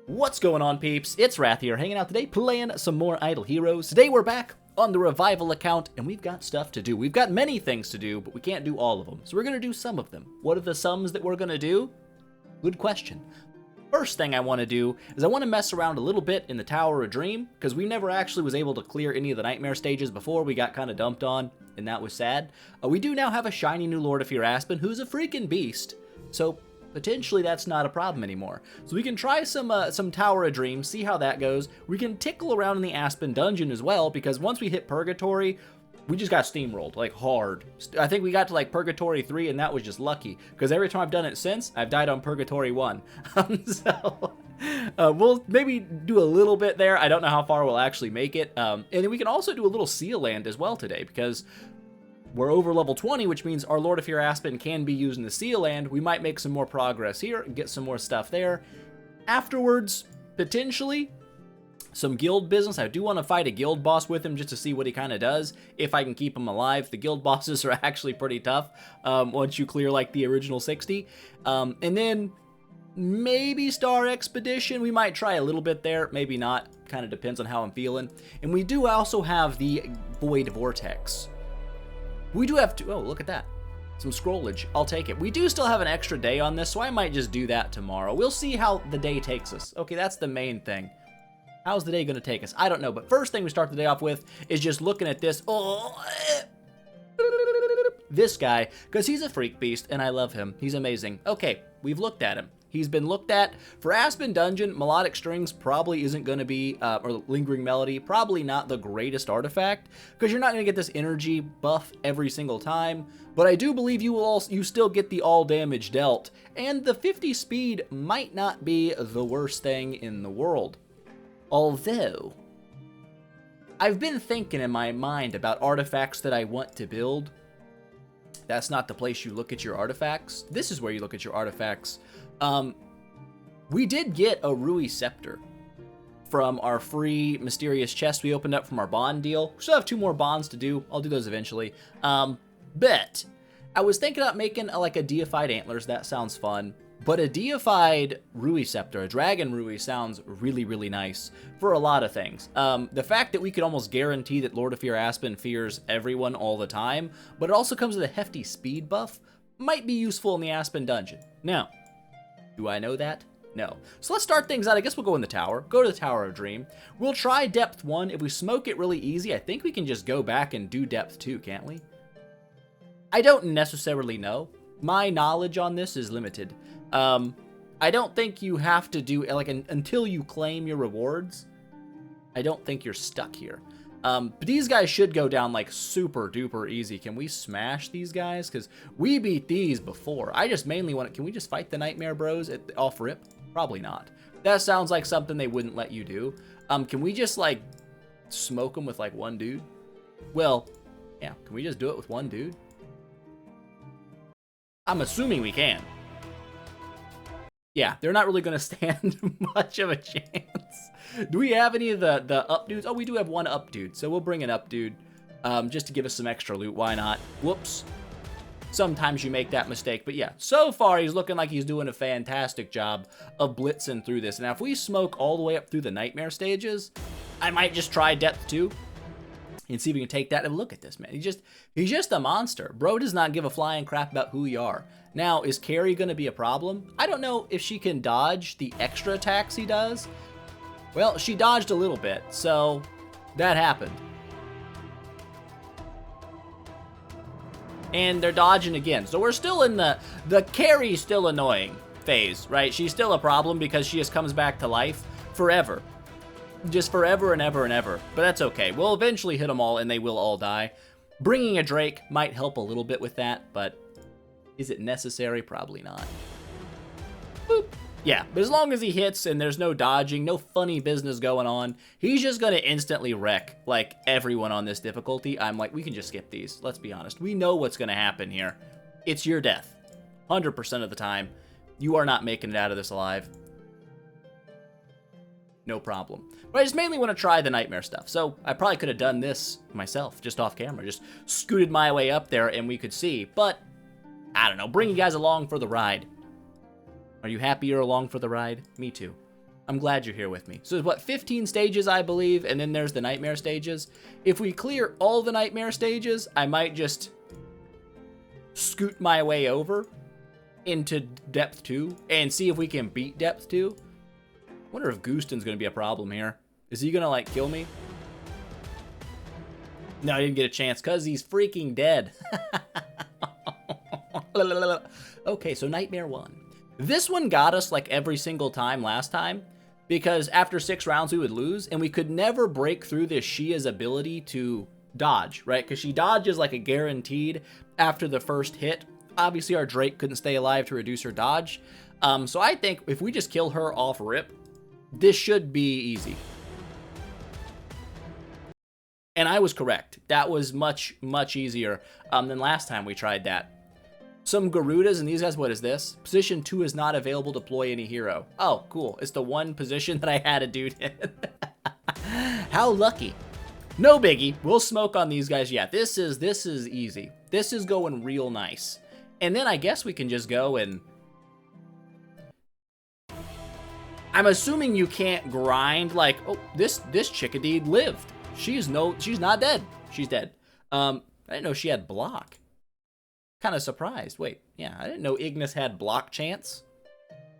What's going on, peeps? It's Wrath here, hanging out today, playing some more Idle Heroes. Today we're back on the Revival account, and we've got stuff to do. We've got many things to do, but we can't do all of them. So we're going to do some of them. What are the sums that we're going to do? Good question. First thing I want to do is I want to mess around a little bit in the Tower of Dream, because we never actually was able to clear any of the Nightmare stages before. We got kind of dumped on, and that was sad. We do now have a shiny new Lord of Fear Aspen, who's a freaking beast. So potentially that's not a problem anymore. So we can try some Tower of Dream, see how that goes. We can tickle around in the Aspen Dungeon as well, because once we hit Purgatory, we just got steamrolled, like hard. I think we got to like Purgatory 3 and that was just lucky, because every time I've done it since, I've died on Purgatory 1. We'll maybe do a little bit there. I don't know how far we'll actually make it. And then we can also do a little Seal Land as well today, because we're over level 20, which means our Lord of Fear Aspen can be used in the Seal Land. We might make some more progress here and get some more stuff there. Afterwards, potentially, some guild business. I do want to fight a guild boss with him just to see what he kind of does, if I can keep him alive. The guild bosses are actually pretty tough once you clear like the original 60. And then maybe Star Expedition. We might try a little bit there, maybe not. Kind of depends on how I'm feeling. And we do also have the Void Vortex. We do have to, oh, look at that. Some scrollage, I'll take it. We do still have an extra day on this, so I might just do that tomorrow. We'll see how the day takes us. Okay, that's the main thing. How's the day gonna take us? I don't know, but first thing we start the day off with is just looking at this. Oh, this guy, because he's a freak beast, and I love him. He's amazing. Okay, we've looked at him. He's been looked at. For Aspen Dungeon, Melodic Strings probably isn't going to be, or Lingering Melody, probably not the greatest artifact, because you're not going to get this energy buff every single time, but I do believe you still get the all damage dealt, and the 50 speed might not be the worst thing in the world. Although, I've been thinking in my mind about artifacts that I want to build. That's not the place you look at your artifacts. This is where you look at your artifacts. We did get a Rui Scepter from our free mysterious chest we opened up from our bond deal. We still have 2 more bonds to do. I'll do those eventually. But I was thinking about making like a deified antlers. That sounds fun. But a deified Rui Scepter, a dragon Rui, sounds really, really nice for a lot of things. The fact that we could almost guarantee that Lord of Fear Aspen fears everyone all the time, but it also comes with a hefty speed buff, might be useful in the Aspen Dungeon. Now, do I know that? No. So let's start things out. I guess we'll go in the tower. Go to the Tower of Dream. We'll try depth 1. If we smoke it really easy, I think we can just go back and do depth 2, can't we? I don't necessarily know. My knowledge on this is limited. I don't think you have to do, like, until you claim your rewards, I don't think you're stuck here. But these guys should go down, like, super duper easy. Can we smash these guys? Because we beat these before. I just mainly want to, can we just fight the Nightmare Bros off rip? Probably not. That sounds like something they wouldn't let you do. Can we just, like, smoke them with, like, one dude? Well, yeah, can we just do it with one dude? I'm assuming we can. Yeah, they're not really going to stand much of a chance. Do we have any of the up dudes? Oh, we do have one up dude, so we'll bring an up dude just to give us some extra loot. Why not? Whoops. Sometimes you make that mistake, but yeah, so far he's looking like he's doing a fantastic job of blitzing through this. Now, if we smoke all the way up through the Nightmare stages, I might just try depth 2 and see if we can take that. And look at this, man. He's just a monster. Bro does not give a flying crap about who you are. Now, is Carrie going to be a problem? I don't know if she can dodge the extra attacks he does. Well, she dodged a little bit, so that happened. And they're dodging again. So we're still in the Carrie's still annoying phase, right? She's still a problem because she just comes back to life forever. Just forever and ever and ever. But that's okay. We'll eventually hit them all and they will all die. Bringing a Drake might help a little bit with that, but is it necessary? Probably not. Boop. Yeah, but as long as he hits and there's no dodging, no funny business going on, he's just going to instantly wreck, like, everyone on this difficulty. I'm like, we can just skip these. Let's be honest. We know what's going to happen here. It's your death. 100% of the time. You are not making it out of this alive. No problem. But I just mainly want to try the Nightmare stuff. So I probably could have done this myself, just off camera. Just scooted my way up there and we could see. But, I don't know, bring you guys along for the ride. Are you happy you're along for the ride? Me too. I'm glad you're here with me. So what, 15 stages, I believe, and then there's the nightmare stages. If we clear all the nightmare stages, I might just scoot my way over into depth 2 and see if we can beat depth 2. Wonder if Gooston's gonna be a problem here. Is he gonna like kill me? No, I didn't get a chance because he's freaking dead. Okay, so Nightmare 1. This one got us like every single time last time, because after 6 rounds we would lose, and we could never break through this Shia's ability to dodge, right? Because she dodges like a guaranteed after the first hit. Obviously our Drake couldn't stay alive to reduce her dodge. So I think if we just kill her off rip, this should be easy. And I was correct. That was much, much easier than last time we tried that. Some Garudas, and these guys, what is this? Position 2 is not available to deploy any hero. Oh, cool. It's the one position that I had a dude in. How lucky. No biggie. We'll smoke on these guys. Yeah, this is easy. This is going real nice. And then I guess we can just go and... I'm assuming you can't grind like, oh, this chickadee lived. She's not dead. She's dead. I didn't know she had block. Kind of surprised. Wait, yeah, I didn't know Ignis had block chance.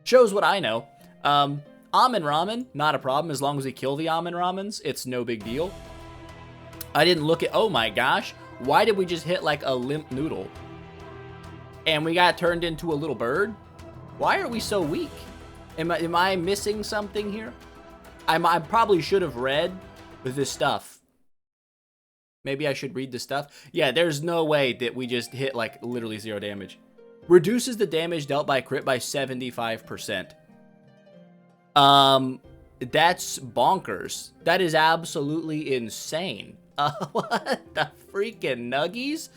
Shows what I know. Almond Ramen, not a problem as long as we kill the Almond Ramens. It's no big deal. I didn't look at, oh my gosh, why did we just hit like a limp noodle? And we got turned into a little bird? Why are we so weak? Am I missing something here? I probably should have read this stuff. Maybe I should read the stuff. Yeah, there's no way that we just hit like literally 0 damage. Reduces the damage dealt by crit by 75%. That's bonkers. That is absolutely insane. What the freaking nuggies?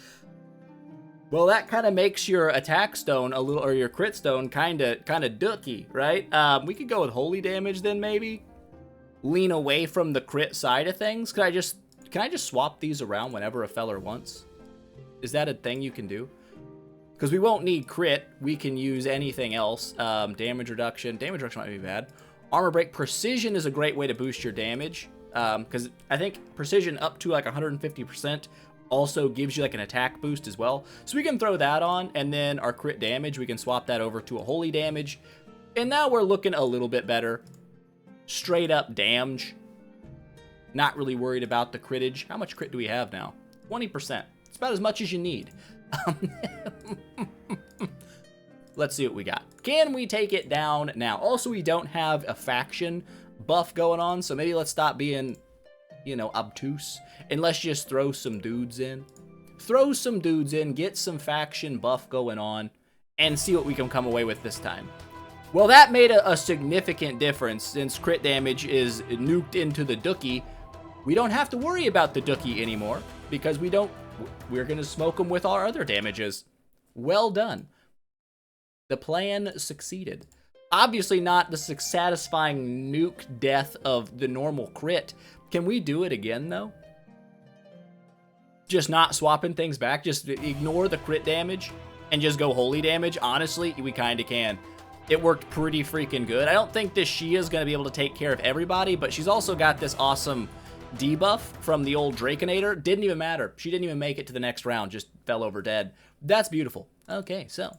Well, that kind of makes your attack stone a little, or your crit stone kind of dookie, right? We could go with holy damage then maybe. Lean away from the crit side of things. Can I just swap these around whenever a feller wants? Is that a thing you can do? Because we won't need crit. We can use anything else. Damage reduction. Damage reduction might be bad. Armor break. Precision is a great way to boost your damage. Because I think precision up to like 150% also gives you like an attack boost as well. So we can throw that on. And then our crit damage, we can swap that over to a holy damage. And now we're looking a little bit better. Straight up damage. Not really worried about the critage. How much crit do we have now? 20%. It's about as much as you need. Let's see what we got. Can we take it down now? Also, we don't have a faction buff going on, so maybe let's stop being, you know, obtuse. And let's just throw some dudes in. Throw some dudes in, get some faction buff going on, and see what we can come away with this time. Well, that made a significant difference since crit damage is nuked into the dookie. We don't have to worry about the dookie anymore because we're going to smoke them with our other damages. Well done. The plan succeeded. Obviously not the satisfying nuke death of the normal crit. Can we do it again, though? Just not swapping things back? Just ignore the crit damage and just go holy damage? Honestly, we kind of can. It worked pretty freaking good. I don't think this Shia is going to be able to take care of everybody, but she's also got this awesome debuff from the old Draconator. Didn't even matter. She didn't even make it to the next round. Just fell over dead. That's beautiful. Okay, so.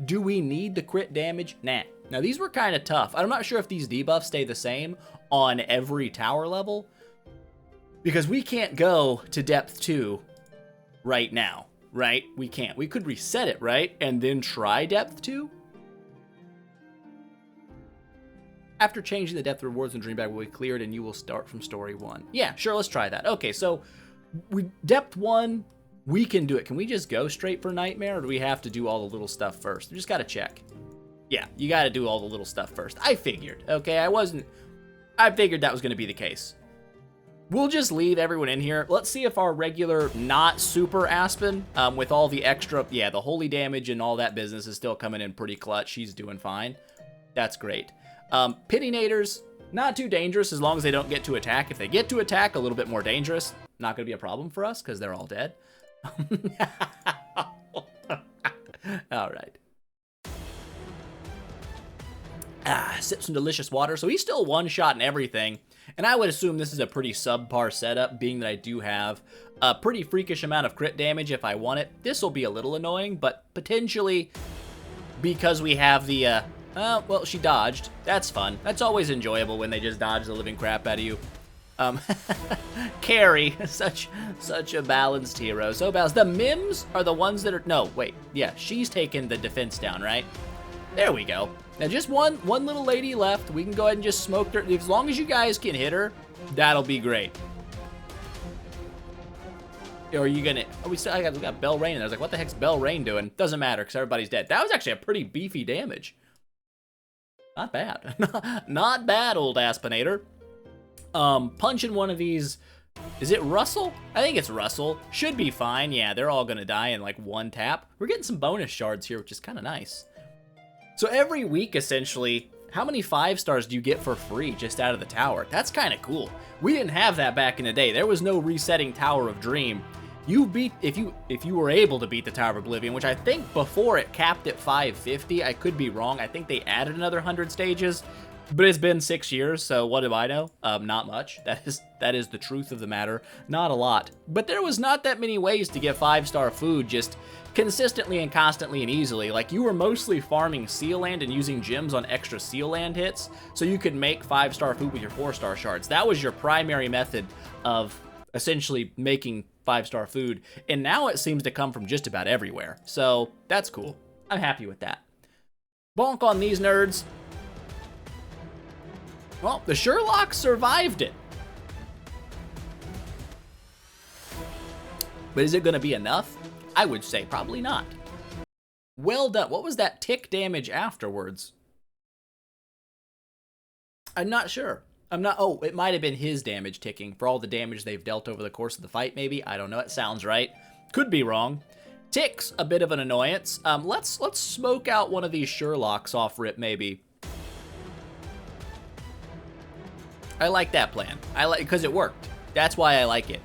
Do we need the crit damage? Nah. Now, these were kind of tough. I'm not sure if these debuffs stay the same on every tower level, because we can't go to depth 2 right now, right? We can't. We could reset it, right? And then try depth 2? After changing the depth rewards in Dreambag will be cleared and you will start from story 1. Yeah, sure, let's try that. Okay, so depth 1, we can do it. Can we just go straight for Nightmare, or do we have to do all the little stuff first? We just gotta check. Yeah, you gotta do all the little stuff first. I figured, okay? I figured that was gonna be the case. We'll just leave everyone in here. Let's see if our regular, not super Aspen, with all the extra, yeah, the holy damage and all that business is still coming in pretty clutch. She's doing fine. That's great. Pitinators, not too dangerous as long as they don't get to attack. If they get to attack, a little bit more dangerous. Not going to be a problem for us because they're all dead. All right. Sip some delicious water. So he's still one-shotting everything. And I would assume this is a pretty subpar setup, being that I do have a pretty freakish amount of crit damage if I want it. This will be a little annoying, but potentially because we have the, well, she dodged. That's fun. That's always enjoyable when they just dodge the living crap out of you. Carrie, such a balanced hero. So balanced. The Mims are the ones that are, no, wait, yeah, she's taking the defense down, right? There we go. Now just one little lady left. We can go ahead and just smoke her. As long as you guys can hit her, that'll be great. Or are you gonna, oh, we got Bell Rain, and I was like, what the heck's Bell Rain doing? Doesn't matter, because everybody's dead. That was actually a pretty beefy damage. Not bad. Not bad, old Aspenator. Punching one of these, is it Russell? I think it's Russell. Should be fine. Yeah, they're all gonna die in like one tap. We're getting some bonus shards here, which is kind of nice. So every week, essentially, how many 5-stars do you get for free just out of the tower? That's kind of cool. We didn't have that back in the day. There was no resetting Tower of Dream. You beat, if you were able to beat the Tower of Oblivion, which I think before it capped at 550. I could be wrong. I think they added another 100 stages. But it's been 6 years, so what do I know? Not much. That is the truth of the matter. Not a lot. But there was not that many ways to get 5-star food just consistently and constantly and easily. Like, you were mostly farming Seal Land and using gems on extra Seal Land hits, so you could make 5-star food with your 4-star shards. That was your primary method of essentially making 5-star food, and now it seems to come from just about everywhere. So that's cool. I'm happy with that. Bonk on these nerds. Well, the Sherlock survived it. But is it going to be enough? I would say probably not. Well done. What was that tick damage afterwards? I'm not sure. Oh, it might have been his damage ticking for all the damage they've dealt over the course of the fight, maybe. I don't know. It sounds right. Could be wrong. Tick's a bit of an annoyance. Let's smoke out one of these Sherlocks off rip, maybe. I like that plan. Because it worked. That's why I like it.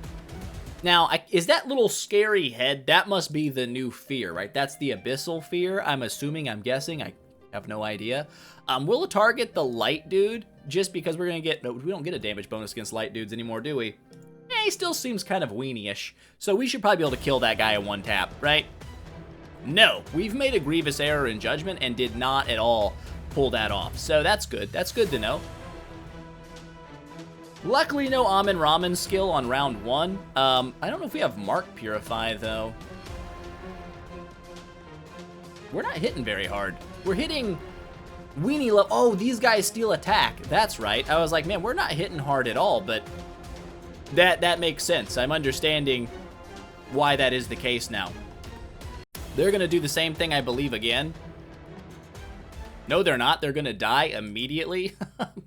Now, is that little scary head? That must be the new fear, right? That's the abyssal fear. I'm guessing. I have no idea. We'll target the light dude just because we're gonna get. No, we don't get a damage bonus against light dudes anymore, do we? Yeah, he still seems kind of weenie-ish. So we should probably be able to kill that guy in one tap, right? No, we've made a grievous error in judgment and did not at all pull that off. So that's good. That's good to know. Luckily, no Amen Ramen skill on round 1. I don't know if we have Mark Purify, though. We're not hitting very hard. We're hitting weenie level. Oh, these guys steal attack. That's right. I was like, man, we're not hitting hard at all, but that makes sense. I'm understanding why that is the case now. They're going to do the same thing, I believe, again. No, they're not. They're going to die immediately.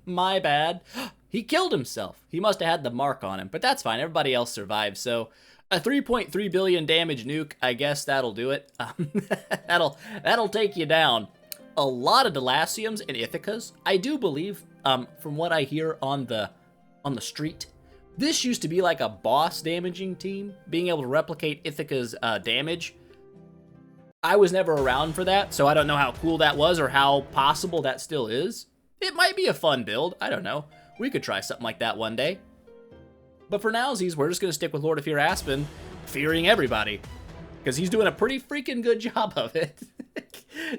My bad. He killed himself. He must have had the mark on him, but that's fine. Everybody else survived. So a 3.3 billion damage nuke, I guess that'll do it. That'll take you down. A lot of Delasiums and Ithacas. I do believe, from what I hear on the street, this used to be like a boss damaging team, being able to replicate Ithaca's damage. I was never around for that, so I don't know how cool that was or how possible that still is. It might be a fun build. I don't know. We could try something like that one day. But for nowsies, we're just going to stick with Lord of Fear Aspen, fearing everybody. Because he's doing a pretty freaking good job of it.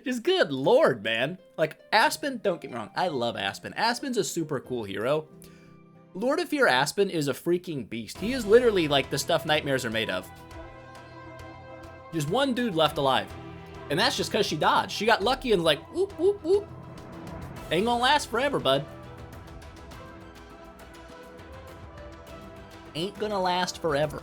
Just good lord, man. Like, Aspen, don't get me wrong, I love Aspen. Aspen's a super cool hero. Lord of Fear Aspen is a freaking beast. He is literally like the stuff nightmares are made of. There's one dude left alive. And that's just because she dodged. She got lucky and like, whoop, whoop, whoop. Ain't gonna last forever, bud. Ain't gonna last forever.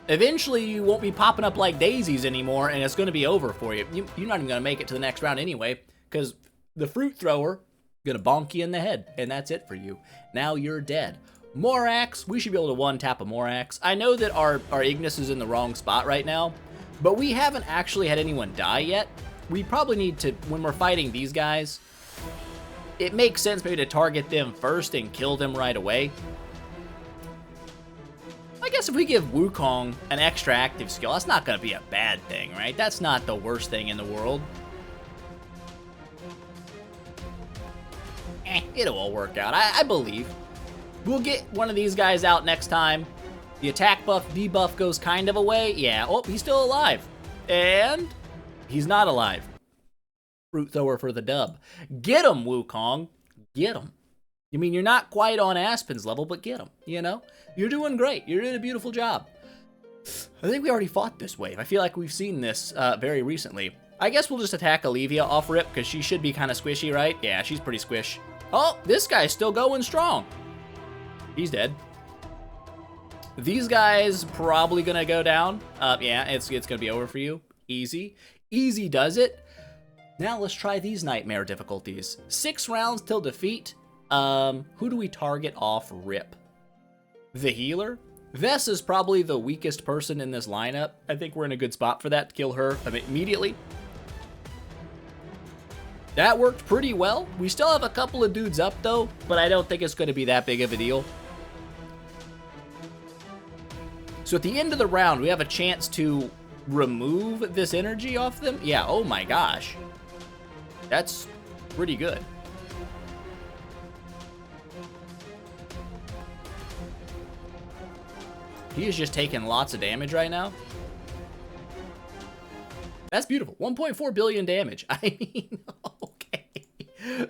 Eventually, you won't be popping up like daisies anymore, and it's gonna be over for you. You're not even gonna make it to the next round anyway, because the fruit thrower gonna bonk you in the head, and that's it for you. Now you're dead. Morax, we should be able to one-tap a Morax. I know that our Ignis is in the wrong spot right now, but we haven't actually had anyone die yet. We probably need to, when we're fighting these guys, it makes sense maybe to target them first and kill them right away. I guess if we give Wukong an extra active skill, that's not going to be a bad thing, right? That's not the worst thing in the world. It'll all work out. I believe. We'll get one of these guys out next time. The attack buff debuff goes kind of away. Yeah, oh, he's still alive. And he's not alive. Fruit thrower for the dub. Get him, Wukong. Get him. I mean, you're not quite on Aspen's level, but get him, you know? You're doing great. You're doing a beautiful job. I think we already fought this wave. I feel like we've seen this very recently. I guess we'll just attack Olivia off rip, because she should be kind of squishy, right? Yeah, she's pretty squish. Oh, this guy's still going strong. He's dead. These guys probably gonna go down. Yeah, it's gonna be over for you. Easy. Easy does it. Now let's try these nightmare difficulties. 6 rounds till defeat. Who do we target off rip? The healer? Vess is probably the weakest person in this lineup. I think we're in a good spot for that, to kill her immediately. That worked pretty well. We still have a couple of dudes up though, but I don't think it's gonna be that big of a deal. So at the end of the round, we have a chance to remove this energy off them. Yeah, oh my gosh. That's pretty good. He is just taking lots of damage right now. That's beautiful. 1.4 billion damage. I mean, okay.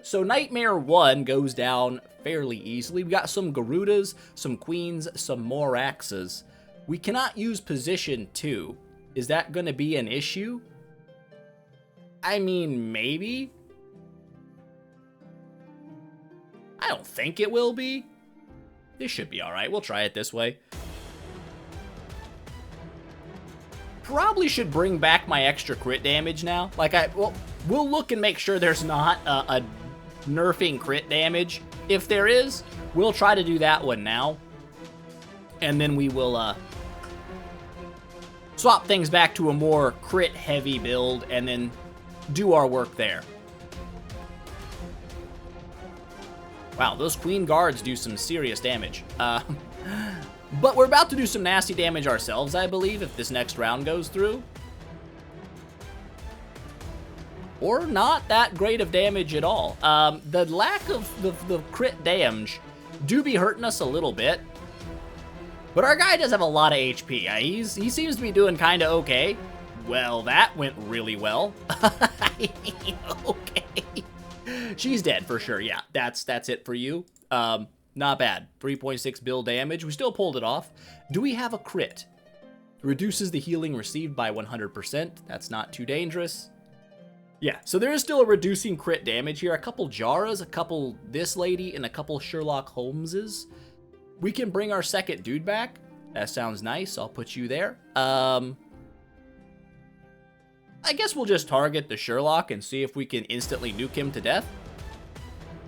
So Nightmare 1 goes down fairly easily. We got some Garudas, some Queens, some Moraxes. We cannot use position 2. Is that going to be an issue? I mean, maybe. I don't think it will be. This should be all right. We'll try it this way. Probably should bring back my extra crit damage now. Like, we'll look and make sure there's not a nerfing crit damage. If there is, we'll try to do that one now. And then we will swap things back to a more crit-heavy build and then do our work there. Wow, those Queen Guards do some serious damage. But we're about to do some nasty damage ourselves, I believe, if this next round goes through. Or not that great of damage at all. The lack of the crit damage do be hurting us a little bit. But our guy does have a lot of HP. He seems to be doing kind of okay. Well, that went really well. Okay. She's dead for sure. Yeah, that's it for you. Not bad. 3.6 bill damage. We still pulled it off. Do we have a crit? Reduces the healing received by 100%. That's not too dangerous. Yeah, so there is still a reducing crit damage here. A couple Jaras, a couple this lady, and a couple Sherlock Holmeses. We can bring our second dude back. That sounds nice. I'll put you there. I guess we'll just target the Sherlock and see if we can instantly nuke him to death.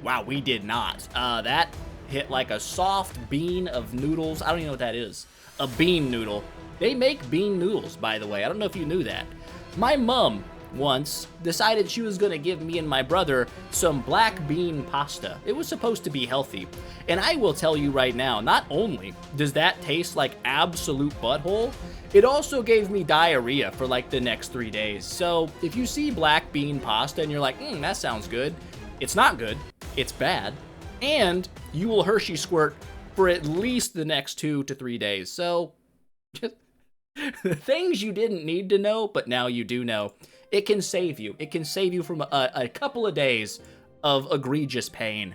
Wow, we did not. That hit like a soft bean of noodles. I don't even know what that is. A bean noodle. They make bean noodles, by the way. I don't know if you knew that. My mom once decided she was going to give me and my brother some black bean pasta. It was supposed to be healthy. And I will tell you right now, not only does that taste like absolute butthole, it also gave me diarrhea for like the next 3 days. So if you see black bean pasta and you're like, that sounds good, it's not good, it's bad, and you will Hershey squirt for at least the next 2 to 3 days. So just things you didn't need to know, but now you do know. It can save you. It can save you from a couple of days of egregious pain.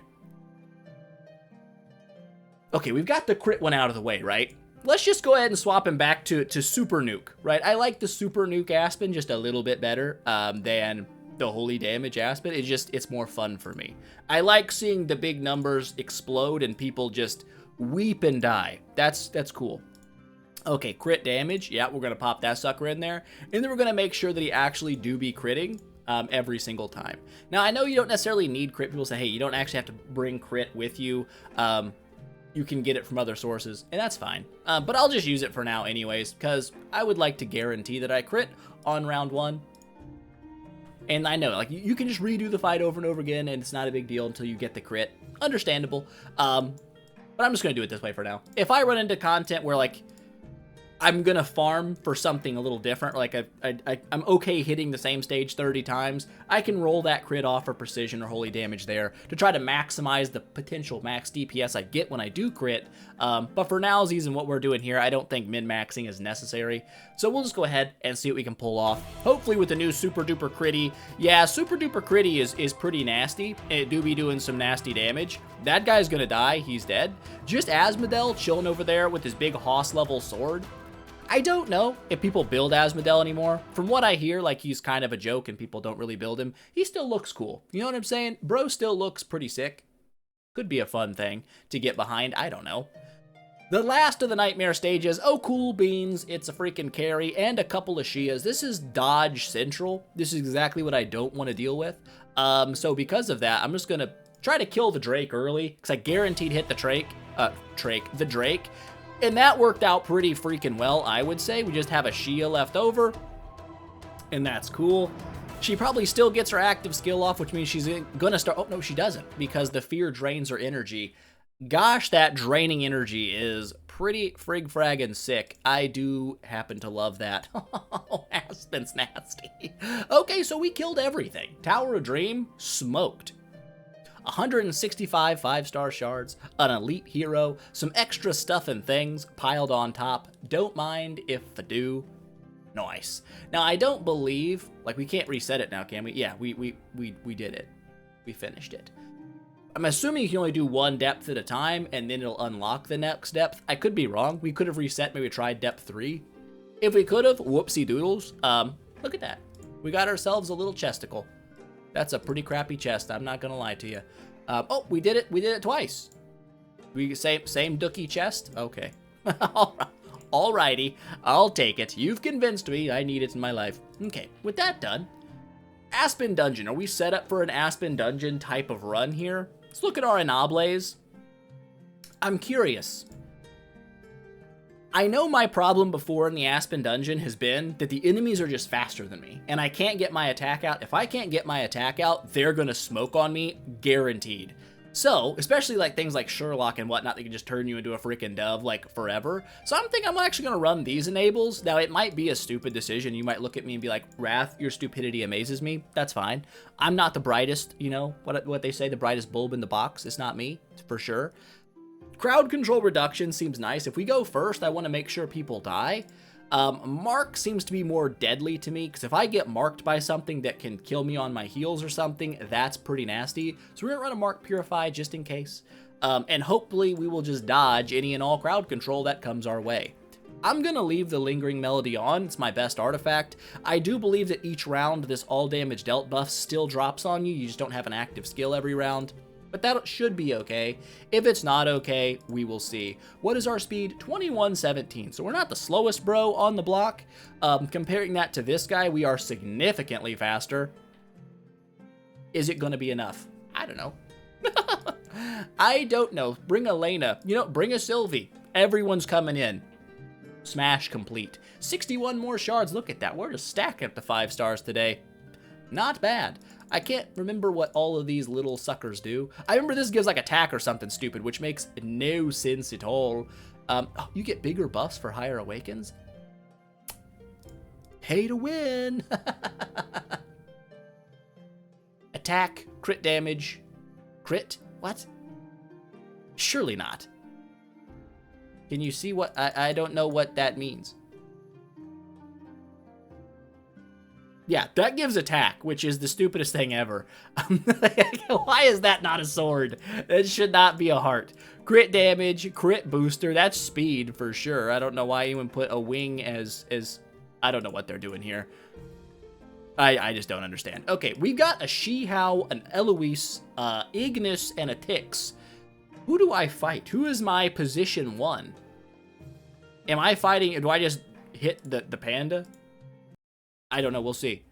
Okay, we've got the crit one out of the way, right? Let's just go ahead and swap him back to Super Nuke, right? I like the Super Nuke Aspen just a little bit better than the Holy Damage Aspen. It's more fun for me. I like seeing the big numbers explode and people just weep and die. That's cool. Okay, crit damage. Yeah, we're going to pop that sucker in there. And then we're going to make sure that he actually do be critting every single time. Now, I know you don't necessarily need crit. People say, hey, you don't actually have to bring crit with you. You can get it from other sources, and that's fine. But I'll just use it for now anyways, because I would like to guarantee that I crit on round 1. And I know, like, you can just redo the fight over and over again, and it's not a big deal until you get the crit. Understandable. But I'm just going to do it this way for now. If I run into content where, like, I'm going to farm for something a little different. Like, I'm okay hitting the same stage 30 times. I can roll that crit off for precision or holy damage there to try to maximize the potential max DPS I get when I do crit. But for nowsies and what we're doing here, I don't think min-maxing is necessary. So we'll just go ahead and see what we can pull off. Hopefully with the new Super Duper Critty. Yeah, Super Duper Critty is pretty nasty. It do be doing some nasty damage. That guy's going to die. He's dead. Just Asmodel chilling over there with his big Hoss level sword. I don't know if people build Asmodel anymore. From what I hear, like, he's kind of a joke and people don't really build him. He still looks cool. You know what I'm saying? Bro still looks pretty sick. Could be a fun thing to get behind. I don't know. The last of the Nightmare stages. Oh, cool beans. It's a freaking carry and a couple of Shias. This is Dodge Central. This is exactly what I don't want to deal with. So because of that, I'm just going to try to kill the Drake early because I guaranteed hit the Drake. And that worked out pretty freaking well, I would say. We just have a Shia left over, and that's cool. She probably still gets her active skill off, which means she's gonna start. Oh, no, she doesn't, because the fear drains her energy. Gosh, that draining energy is pretty frig-fraggin' sick. I do happen to love that. Oh, Aspen's nasty. Okay, so we killed everything. Tower of Dream, smoked. 165 5-star shards, an elite hero, some extra stuff and things piled on top. Don't mind if I do. Nice. Now, I don't believe, like, we can't reset it now, can we? Yeah, we did it. We finished it. I'm assuming you can only do one depth at a time, and then it'll unlock the next depth. I could be wrong. We could have reset, maybe tried depth 3. If we could have, whoopsie doodles. Look at that. We got ourselves a little chesticle. That's a pretty crappy chest, I'm not gonna lie to you. Oh, we did it. We did it twice. Same dookie chest? Okay. Alrighty, I'll take it. You've convinced me. I need it in my life. Okay, with that done, Aspen Dungeon. Are we set up for an Aspen Dungeon type of run here? Let's look at our Enables. I'm curious. I know my problem before in the Aspen Dungeon has been that the enemies are just faster than me, and I can't get my attack out. If I can't get my attack out, they're gonna smoke on me, guaranteed. So, especially like things like Sherlock and whatnot, they can just turn you into a freaking dove, like, forever. So I'm thinking I'm actually gonna run these enables. Now, it might be a stupid decision. You might look at me and be like, Wrath, your stupidity amazes me. That's fine. I'm not the brightest, you know, what they say, the brightest bulb in the box. It's not me, for sure. Crowd control reduction seems nice. If we go first, I want to make sure people die. Mark seems to be more deadly to me, because if I get marked by something that can kill me on my heels or something, that's pretty nasty. So we're going to run a Mark Purify just in case. And hopefully we will just dodge any and all crowd control that comes our way. I'm going to leave the Lingering Melody on. It's my best artifact. I do believe that each round this all damage dealt buff still drops on you. You just don't have an active skill every round. But that should be okay. If it's not okay, we will see. What is our speed? 21:17. So we're not the slowest bro on the block. Comparing that to this guy, we are significantly faster. Is it going to be enough? I don't know. I don't know. Bring Elena. You know, bring a Sylvie. Everyone's coming in. Smash complete. 61 more shards. Look at that. We're just stacking up the 5 stars today. Not bad. I can't remember what all of these little suckers do. I remember this gives like attack or something stupid, which makes no sense at all. Oh, you get bigger buffs for higher awakens? Pay to win. Attack, crit damage, crit? What? Surely not. Can you see what? I don't know what that means. Yeah, that gives attack, which is the stupidest thing ever. Why is that not a sword? It should not be a heart. Crit damage, crit booster, that's speed for sure. I don't know why anyone put a wing as I don't know what they're doing here. I just don't understand. Okay, we've got a Shihao, an Eloise, Ignis, and a Tix. Who do I fight? Who is my position 1? Am I fighting, do I just hit the panda? I don't know, we'll see.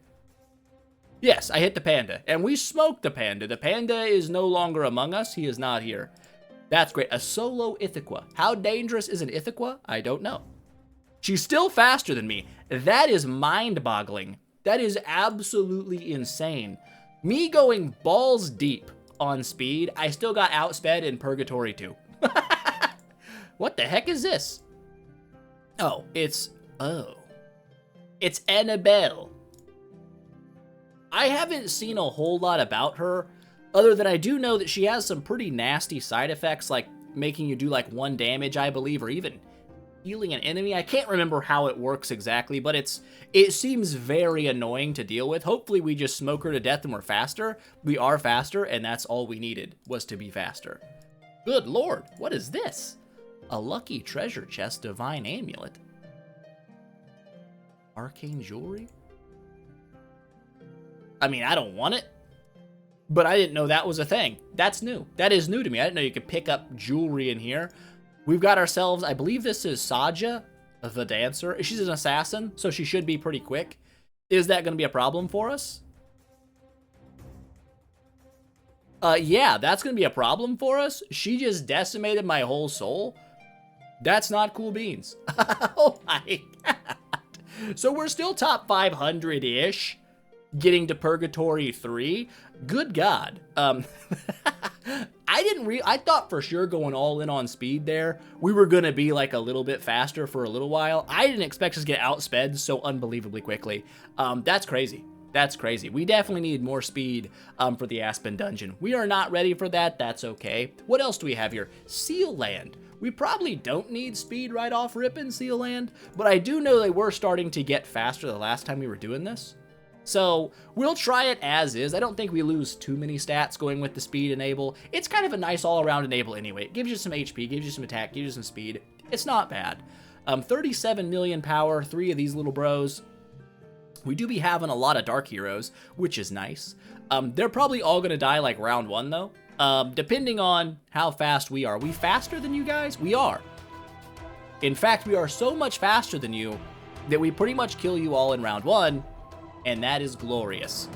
Yes, I hit the panda, and we smoked the panda. The panda is no longer among us. He is not here. That's great. A solo Ithaca. How dangerous is an Ithaca? I don't know. She's still faster than me. That is mind-boggling. That is absolutely insane. Me going balls deep on speed, I still got outsped in Purgatory 2. What the heck is this? Oh, it's Annabelle. I haven't seen a whole lot about her, other than I do know that she has some pretty nasty side effects, like making you do like 1 damage, I believe, or even healing an enemy. I can't remember how it works exactly, but it seems very annoying to deal with. Hopefully we just smoke her to death and we're faster. We are faster, and that's all we needed, was to be faster. Good lord, what is this? A lucky treasure chest, divine amulet. Arcane jewelry? I mean, I don't want it, but I didn't know that was a thing. That's new. That is new to me. I didn't know you could pick up jewelry in here. We've got ourselves, I believe this is Saja, the dancer. She's an assassin, so she should be pretty quick. Is that going to be a problem for us? Yeah, that's going to be a problem for us. She just decimated my whole soul. That's not cool beans. Oh my god. So we're still top 500-ish, getting to Purgatory 3. Good god. I thought for sure going all in on speed there, we were going to be like a little bit faster for a little while. I didn't expect us to get outsped so unbelievably quickly. That's crazy. That's crazy. We definitely need more speed for the Aspen Dungeon. We are not ready for that. That's okay. What else do we have here? Seal Land. We probably don't need speed right off rip in Seal Land, but I do know they were starting to get faster the last time we were doing this. So we'll try it as is. I don't think we lose too many stats going with the speed enable. It's kind of a nice all-around enable anyway. It gives you some HP, gives you some attack, gives you some speed. It's not bad. 37 million power, 3 of these little bros. We do be having a lot of dark heroes, which is nice. They're probably all going to die like round 1 though, depending on how fast we are. We faster than you guys? We are. In fact, we are so much faster than you that we pretty much kill you all in round 1. And that is glorious.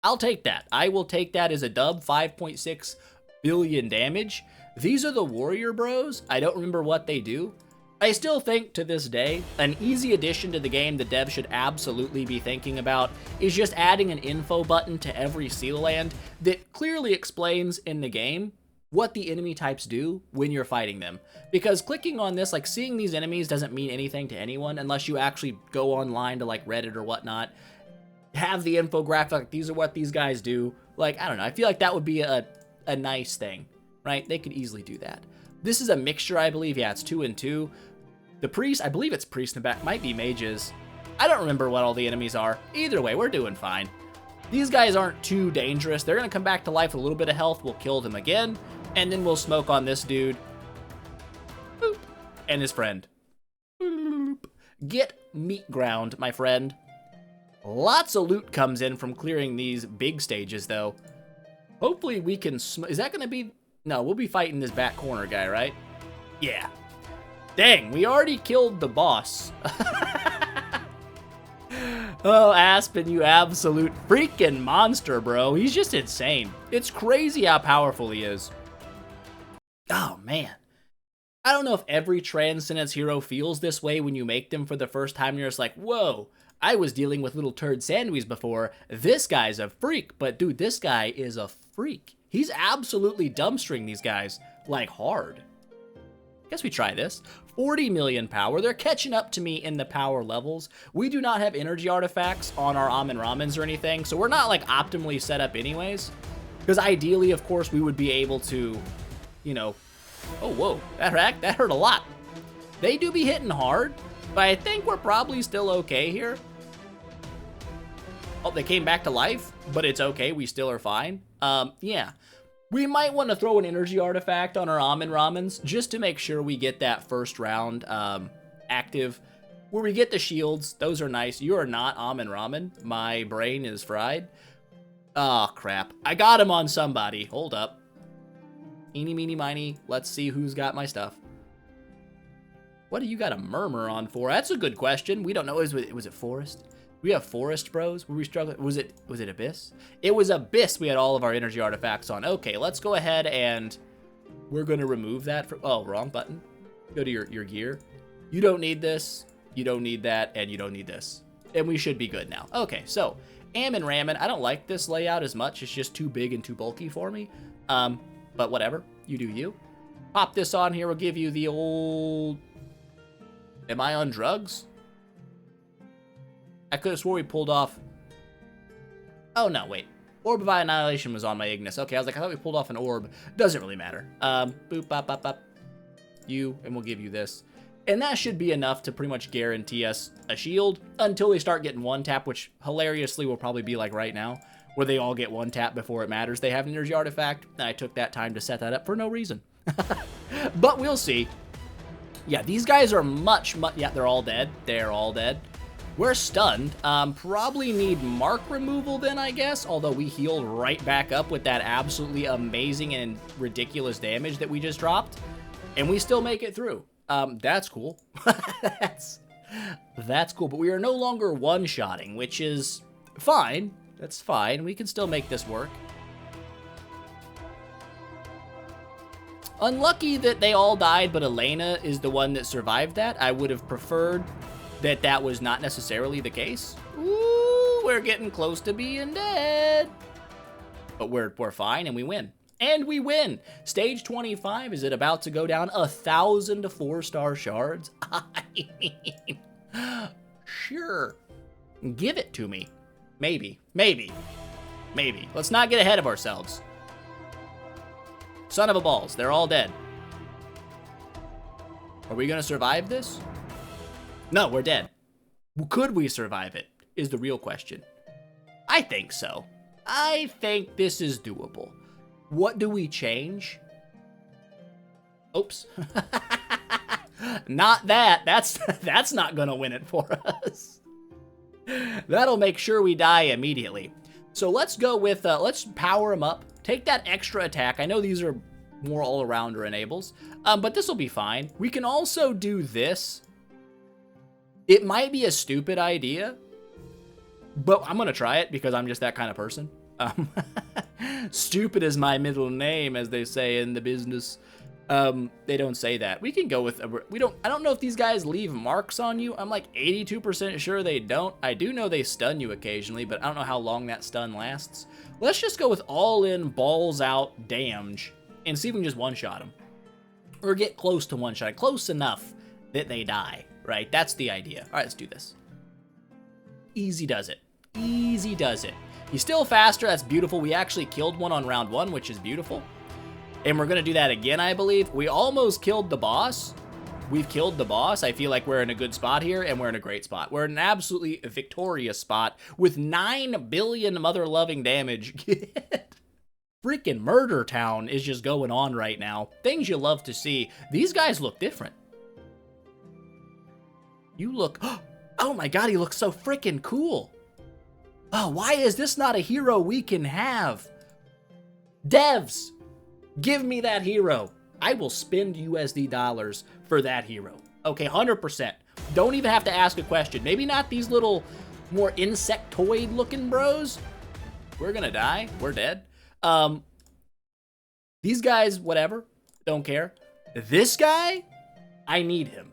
I'll take that. I will take that as a dub. 5.6 billion damage. These are the warrior bros. I don't remember what they do. I still think to this day, an easy addition to the game the devs should absolutely be thinking about is just adding an info button to every seal land that clearly explains in the game what the enemy types do when you're fighting them. Because clicking on this, like seeing these enemies doesn't mean anything to anyone unless you actually go online to like Reddit or whatnot, have the infographic, like these are what these guys do. Like, I don't know, I feel like that would be a nice thing, right? They could easily do that. This is a mixture, I believe. Yeah, it's 2 and 2. The priest, I believe it's priest in the back, might be mages. I don't remember what all the enemies are. Either way, we're doing fine. These guys aren't too dangerous. They're gonna come back to life with a little bit of health. We'll kill them again. And then we'll smoke on this dude. Boop. And his friend. Boop. Get meat ground, my friend. Lots of loot comes in from clearing these big stages, though. Hopefully we can... Is that going to be... No, we'll be fighting this back corner guy, right? Yeah. Dang, we already killed the boss. Oh, Aspen, you absolute freaking monster, bro. He's just insane. It's crazy how powerful he is. Oh, man. I don't know if every Transcendence hero feels this way when you make them for the first time. You're just like, whoa, I was dealing with little turd sandwiches before. This guy's a freak. But, dude, this guy is a freak. He's absolutely dumpstering these guys, like, hard. Guess we try this. 40 million power. They're catching up to me in the power levels. We do not have energy artifacts on our Amen Ramens or anything, so we're not, like, optimally set up anyways. Because ideally, of course, we would be able to... You know, oh, whoa, that hurt a lot. They do be hitting hard, but I think we're probably still okay here. Oh, they came back to life, but it's okay. We still are fine. Yeah. We might want to throw an energy artifact on our Amen Ramens just to make sure we get that first round active. Where we get the shields, those are nice. You are not Amen Ramen. My brain is fried. Oh, crap. I got him on somebody. Hold up. Eeny, meeny, miny. Let's see who's got my stuff. What do you got a murmur on for? That's a good question. We don't know. Was it Forest? We have Forest bros. Were we struggling? Was it Abyss? It was Abyss we had all of our energy artifacts on. Okay, let's go ahead and we're going to remove that. Oh, wrong button. Go to your gear. You don't need this. You don't need that. And you don't need this. And we should be good now. Okay, so Amen Ramen. I don't like this layout as much. It's just too big and too bulky for me. But whatever, you do you. Pop this on here. We'll give you the old... Am I on drugs? I could have swore we pulled off... Oh, no, wait. Orb of Annihilation was on my Ignis. Okay, I was like, I thought we pulled off an orb. Doesn't really matter. Boop, bop, bop, bop. You, and we'll give you this. And that should be enough to pretty much guarantee us a shield until they start getting one tap, which hilariously will probably be like right now, where they all get one tap before it matters. They have an energy artifact, and I took that time to set that up for no reason. But we'll see. Yeah, these guys are much, yeah, they're all dead. They're all dead. We're stunned. Probably need mark removal then, I guess, although we healed right back up with that absolutely amazing and ridiculous damage that we just dropped, and we still make it through. That's cool. That's cool, but we are no longer one-shotting, which is fine. That's fine. We can still make this work. Unlucky that they all died, but Elena is the one that survived that. I would have preferred that that was not necessarily the case. Ooh, we're getting close to being dead. But we're fine, and we win. And we win. Stage 25, is it about to go down 1,000 4-star shards? I mean, sure. Give it to me. Maybe. Let's not get ahead of ourselves. Son of a balls, they're all dead. Are we gonna survive this? No, we're dead. Could we survive it, is the real question. I think so. I think this is doable. What do we change? Oops. Not that. That's not gonna win it for us. That'll make sure we die immediately. So let's go with, let's power him up. Take that extra attack. I know these are more all-arounder enables, but this will be fine. We can also do this. It might be a stupid idea, but I'm gonna try it because I'm just that kind of person. Stupid is my middle name, as they say in the business. They don't say that. We can go with, I don't know if these guys leave marks on you. I'm like 82% sure they don't. I do know they stun you occasionally, but I don't know how long that stun lasts. Let's just go with all in, balls out, damage, and see if we can just one-shot them. Or get close to one-shot, close enough that they die, right? That's the idea. All right, let's do this. Easy does it. Easy does it. He's still faster, that's beautiful. We actually killed one on round 1, which is beautiful. And we're gonna do that again, I believe. We almost killed the boss. We've killed the boss. I feel like we're in a good spot here, and we're in a great spot. We're in an absolutely victorious spot with 9 billion mother-loving damage. Freaking Murder Town is just going on right now. Things you love to see. These guys look different. You look... Oh my god, he looks so freaking cool. Oh, why is this not a hero we can have? Devs, give me that hero. I will spend USD dollars for that hero. Okay, 100%. Don't even have to ask a question. Maybe not these little more insectoid looking bros. We're gonna die. We're dead. These guys, whatever. Don't care. This guy, I need him.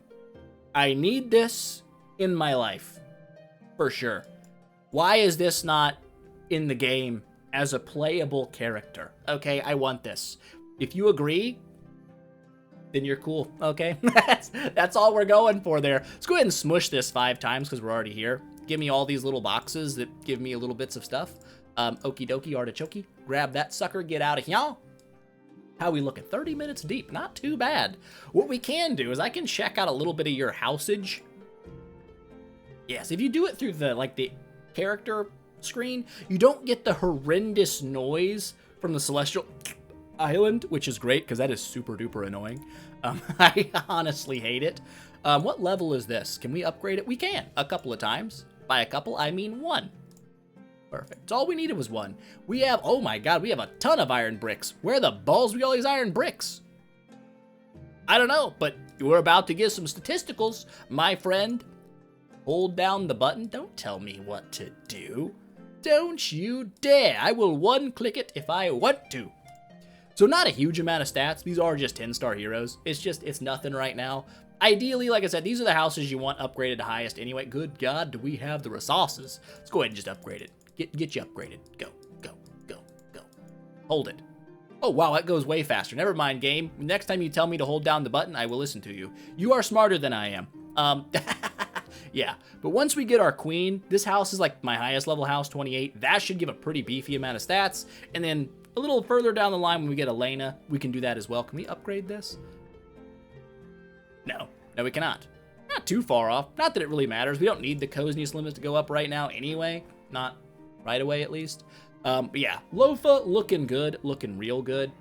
I need this in my life. For sure. Why is this not in the game as a playable character? Okay, I want this. If you agree, then you're cool, okay? That's all we're going for there. Let's go ahead and smush this 5 times because we're already here. Give me all these little boxes that give me little bits of stuff. Okie dokie, artichoke. Grab that sucker, get out of here. How we looking? 30 minutes deep, not too bad. What we can do is I can check out a little bit of your houseage. Yes, if you do it through the character screen, you don't get the horrendous noise from the Celestial Island, which is great because that is super duper annoying. I honestly hate it. What level is this? Can we upgrade it? We can, a couple of times. By a couple, I mean 1. Perfect. It's all we needed was 1. We have, oh my god, we have a ton of iron bricks. Where the balls we all these iron bricks? I don't know, but we're about to get some statisticals, my friend. Hold down the button. Don't tell me what to do. Don't you dare. I will one-click it if I want to. So not a huge amount of stats. These are just 10-star heroes. It's nothing right now. Ideally, like I said, these are the houses you want upgraded to highest anyway. Good God, do we have the resources? Let's go ahead and just upgrade it. Get you upgraded. Go, go, go, go. Hold it. Oh, wow, that goes way faster. Never mind, game. Next time you tell me to hold down the button, I will listen to you. You are smarter than I am. Yeah. But once we get our queen, this house is like my highest level house, 28. That should give a pretty beefy amount of stats. And then a little further down the line when we get Elena, we can do that as well. Can we upgrade this? No. No, we cannot. Not too far off. Not that it really matters. We don't need the coziness limits to go up right now anyway. Not right away, at least. But yeah, LoFA looking good, looking real good.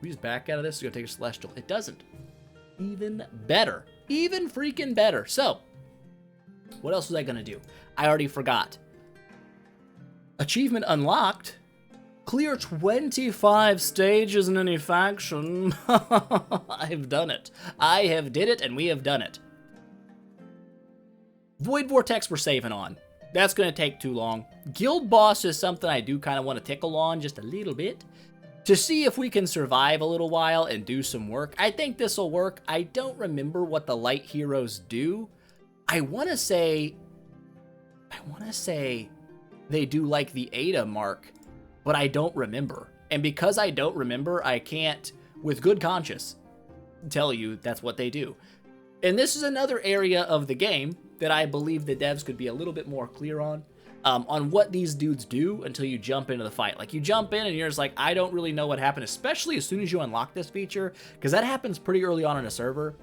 We just back out of this to go take a Celestial. It doesn't. Even better. Even freaking better. So, what else was I going to do? I already forgot. Achievement unlocked. Clear 25 stages in any faction. I've done it. I have did it, and we have done it. Void Vortex we're saving on. That's going to take too long. Guild Boss is something I do kind of want to tickle on just a little bit to see if we can survive a little while and do some work. I think this will work. I don't remember what the light heroes do. I want to say they do like the Ada mark, but I don't remember. And because I don't remember, I can't, with good conscience, tell you that's what they do. And this is another area of the game that I believe the devs could be a little bit more clear on what these dudes do until you jump into the fight. Like, you jump in and you're just like, I don't really know what happened, especially as soon as you unlock this feature, because that happens pretty early on in a server.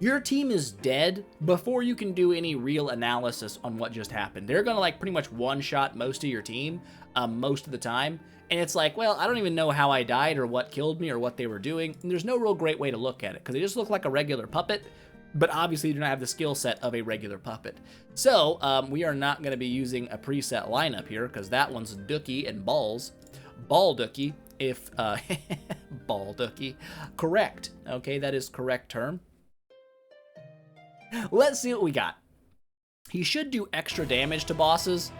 Your team is dead before you can do any real analysis on what just happened. They're gonna like pretty much one-shot most of your team most of the time. And it's like, well, I don't even know how I died or what killed me or what they were doing. And there's no real great way to look at it because they just look like a regular puppet, but obviously do not have the skill set of a regular puppet. So we are not going to be using a preset lineup here because that one's Dookie and Balls. Ball Dookie, if Ball Dookie. Correct. Okay, that is correct term. Let's see what we got. He should do extra damage to bosses.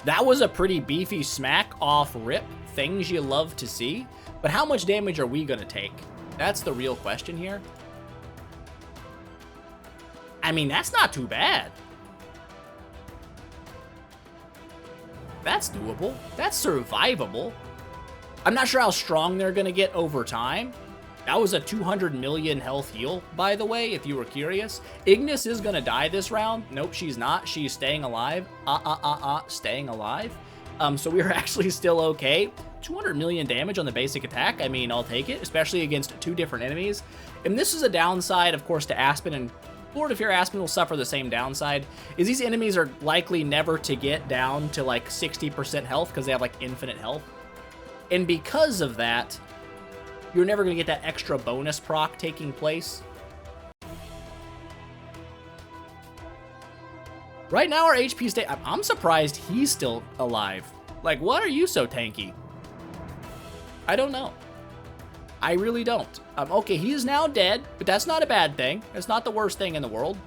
That was a pretty beefy smack off rip. Things you love to see. But how much damage are we going to take? That's the real question here. I mean, that's not too bad. That's doable. That's survivable. I'm not sure how strong they're going to get over time. That was a 200 million health heal, by the way, if you were curious. Ignis is going to die this round. Nope, she's not. She's staying alive. Staying alive. So we're actually still okay. 200 million damage on the basic attack. I mean, I'll take it, especially against two different enemies. And this is a downside, of course, to Aspen, and Lord of Fear Aspen will suffer the same downside, is these enemies are likely never to get down to like 60% health because they have like infinite health. And because of that, you're never going to get that extra bonus proc taking place. Right now, our HP state, I'm surprised he's still alive. Like, what are you so tanky? I don't know. I really don't. Okay, he is now dead, but that's not a bad thing. It's not the worst thing in the world.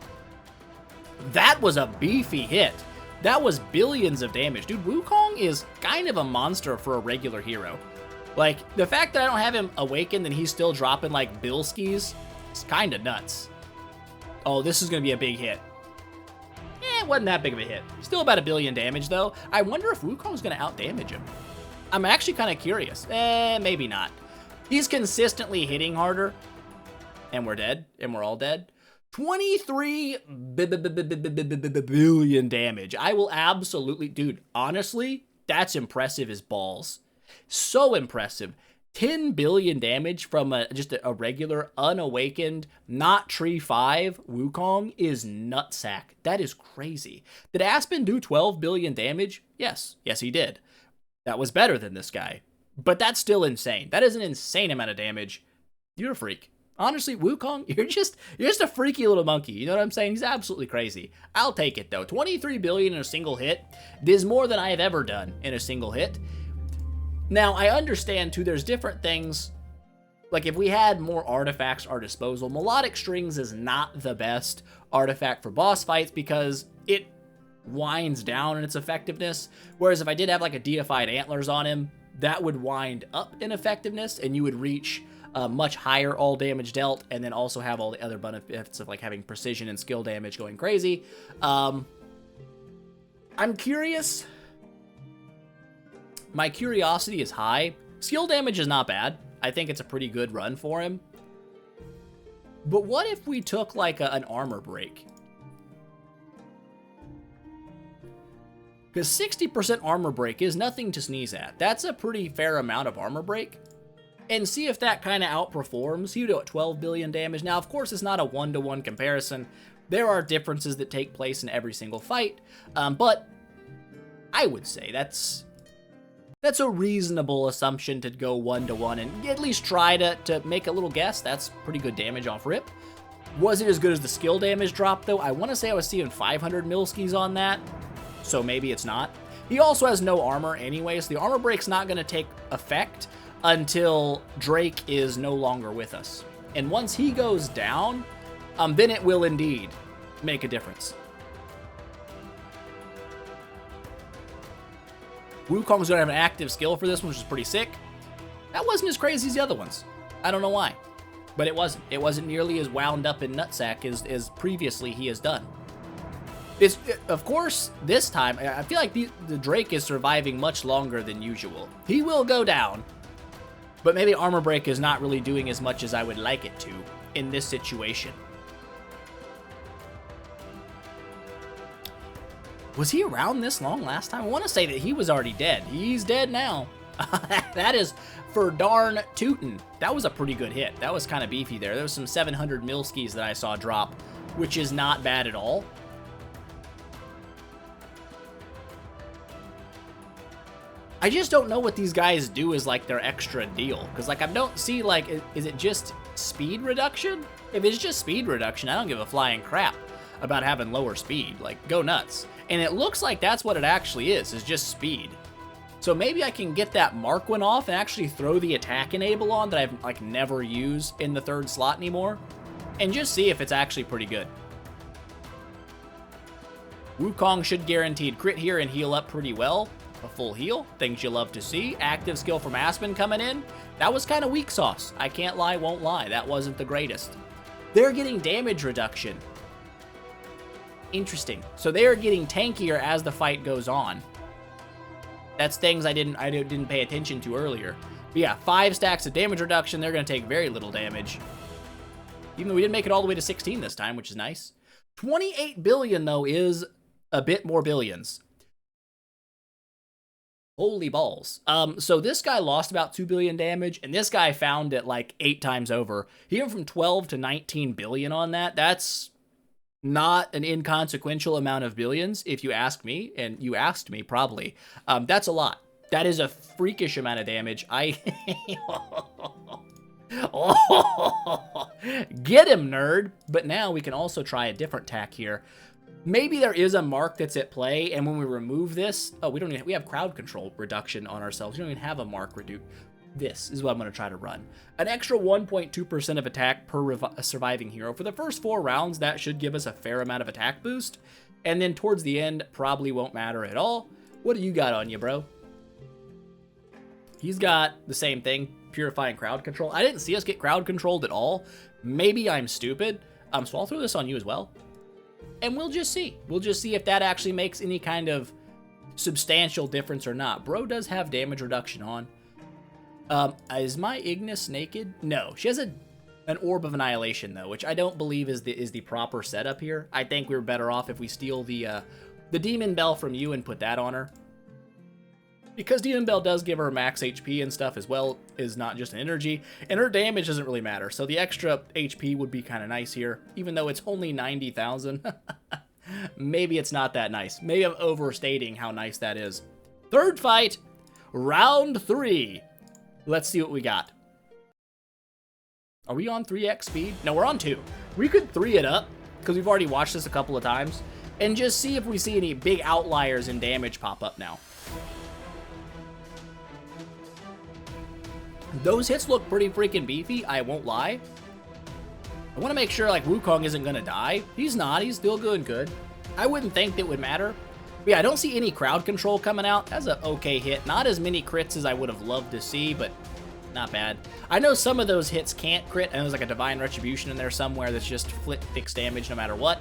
That was a beefy hit. That was billions of damage. Dude, Wukong is kind of a monster for a regular hero. Like, the fact that I don't have him awakened and he's still dropping, like, Bilskis, it's kind of nuts. Oh, this is going to be a big hit. It wasn't that big of a hit. Still about 1 billion damage, though. I wonder if Wukong's going to outdamage him. I'm actually kind of curious. Maybe not. He's consistently hitting harder. And we're dead. And we're all dead. 23 billion damage. I will absolutely... Dude, honestly, that's impressive as balls. So impressive. 10 billion damage from just a regular, unawakened, not Tree 5 Wukong is nutsack. That is crazy. Did Aspen do 12 billion damage? Yes. Yes, he did. That was better than this guy. But that's still insane. That is an insane amount of damage. You're a freak. Honestly, Wukong, you're just a freaky little monkey. You know what I'm saying? He's absolutely crazy. I'll take it, though. 23 billion in a single hit. This is more than I have ever done in a single hit. Now, I understand, too, there's different things. Like, if we had more artifacts at our disposal, Melodic Strings is not the best artifact for boss fights because it winds down in its effectiveness. Whereas if I did have, like, a deified antlers on him, that would wind up in effectiveness, and you would reach much higher all damage dealt, and then also have all the other benefits of, like, having precision and skill damage going crazy. I'm curious. My curiosity is high Skill damage is not bad. I think it's a pretty good run for him. But what if we took like an armor break? Because 60% armor break is nothing to sneeze at. That's a pretty fair amount of armor break. And see if that kind of outperforms. You do at 12 billion damage. Now, of course, it's not a one-to-one comparison. There are differences that take place in every single fight. But I would say that's a reasonable assumption to go one-to-one and at least try to make a little guess. That's pretty good damage off rip. Was it as good as the skill damage drop, though? I want to say I was seeing 500 milskis on that, so maybe it's not. He also has no armor anyway, so the armor break's not going to take effect until Drake is no longer with us. And once he goes down, then it will indeed make a difference. Wukong's gonna have an active skill for this one, which is pretty sick. That wasn't as crazy as the other ones. I don't know why, but it wasn't. It wasn't nearly as wound up in nutsack as previously he has done. Of course, this time, I feel like the Drake is surviving much longer than usual. He will go down, but maybe armor break is not really doing as much as I would like it to in this situation. Was he around this long last time? I want to say that he was already dead. He's dead now. That is for darn tootin'. That was a pretty good hit. That was kind of beefy there. There was some 700 milskis that I saw drop, which is not bad at all. I just don't know what these guys do as like their extra deal. Because like I don't see like, is it just speed reduction? If it's just speed reduction, I don't give a flying crap about having lower speed. Like, go nuts. And it looks like that's what it actually is just speed. So maybe I can get that mark one off and actually throw the attack enable on that I've like never used in the third slot anymore, and just see if it's actually pretty good. Wukong should guaranteed crit here and heal up pretty well. A full heal, things you love to see. Active skill from Aspen coming in. That was kind of weak sauce. I can't lie, won't lie. That wasn't the greatest. They're getting damage reduction. Interesting. So they are getting tankier as the fight goes on. That's things I didn't pay attention to earlier. But yeah, 5 stacks of damage reduction. They're going to take very little damage. Even though we didn't make it all the way to 16 this time, which is nice. 28 billion, though, is a bit more billions. Holy balls. So this guy lost about 2 billion damage, and this guy found it like 8 times over. He went from 12 to 19 billion on that. That's not an inconsequential amount of billions, if you ask me, and you asked me probably. That's a lot. That is a freakish amount of damage. Get him, nerd. But now we can also try a different tack here. Maybe there is a mark that's at play, and when we remove this, we have crowd control reduction on ourselves. We don't even have a mark reduce. This is what I'm going to try to run. An extra 1.2% of attack per surviving hero. For the first 4 rounds, that should give us a fair amount of attack boost. And then towards the end, probably won't matter at all. What do you got on you, bro? He's got the same thing, purifying crowd control. I didn't see us get crowd controlled at all. Maybe I'm stupid. So I'll throw this on you as well. And we'll just see. We'll just see if that actually makes any kind of substantial difference or not. Bro does have damage reduction on. Is my Ignis naked? No, she has an Orb of Annihilation though, which I don't believe is the proper setup here. I think we were better off if we steal the Demon Bell from you and put that on her. Because Demon Bell does give her max HP and stuff as well, is not just an energy, and her damage doesn't really matter. So the extra HP would be kind of nice here, even though it's only 90,000. Maybe it's not that nice. Maybe I'm overstating how nice that is. Third fight, round 3. Let's see what we got. Are we on 3x speed? No, we're on 2. We could 3 it up, because we've already watched this a couple of times, and just see if we see any big outliers in damage pop up now. Those hits look pretty freaking beefy, I won't lie. I want to make sure like Wukong isn't going to die. He's not, he's still good. I wouldn't think that would matter. But yeah, I don't see any crowd control coming out. That's an okay hit. Not as many crits as I would have loved to see, but not bad. I know some of those hits can't crit, and there's like a Divine Retribution in there somewhere that's just fixed damage no matter what.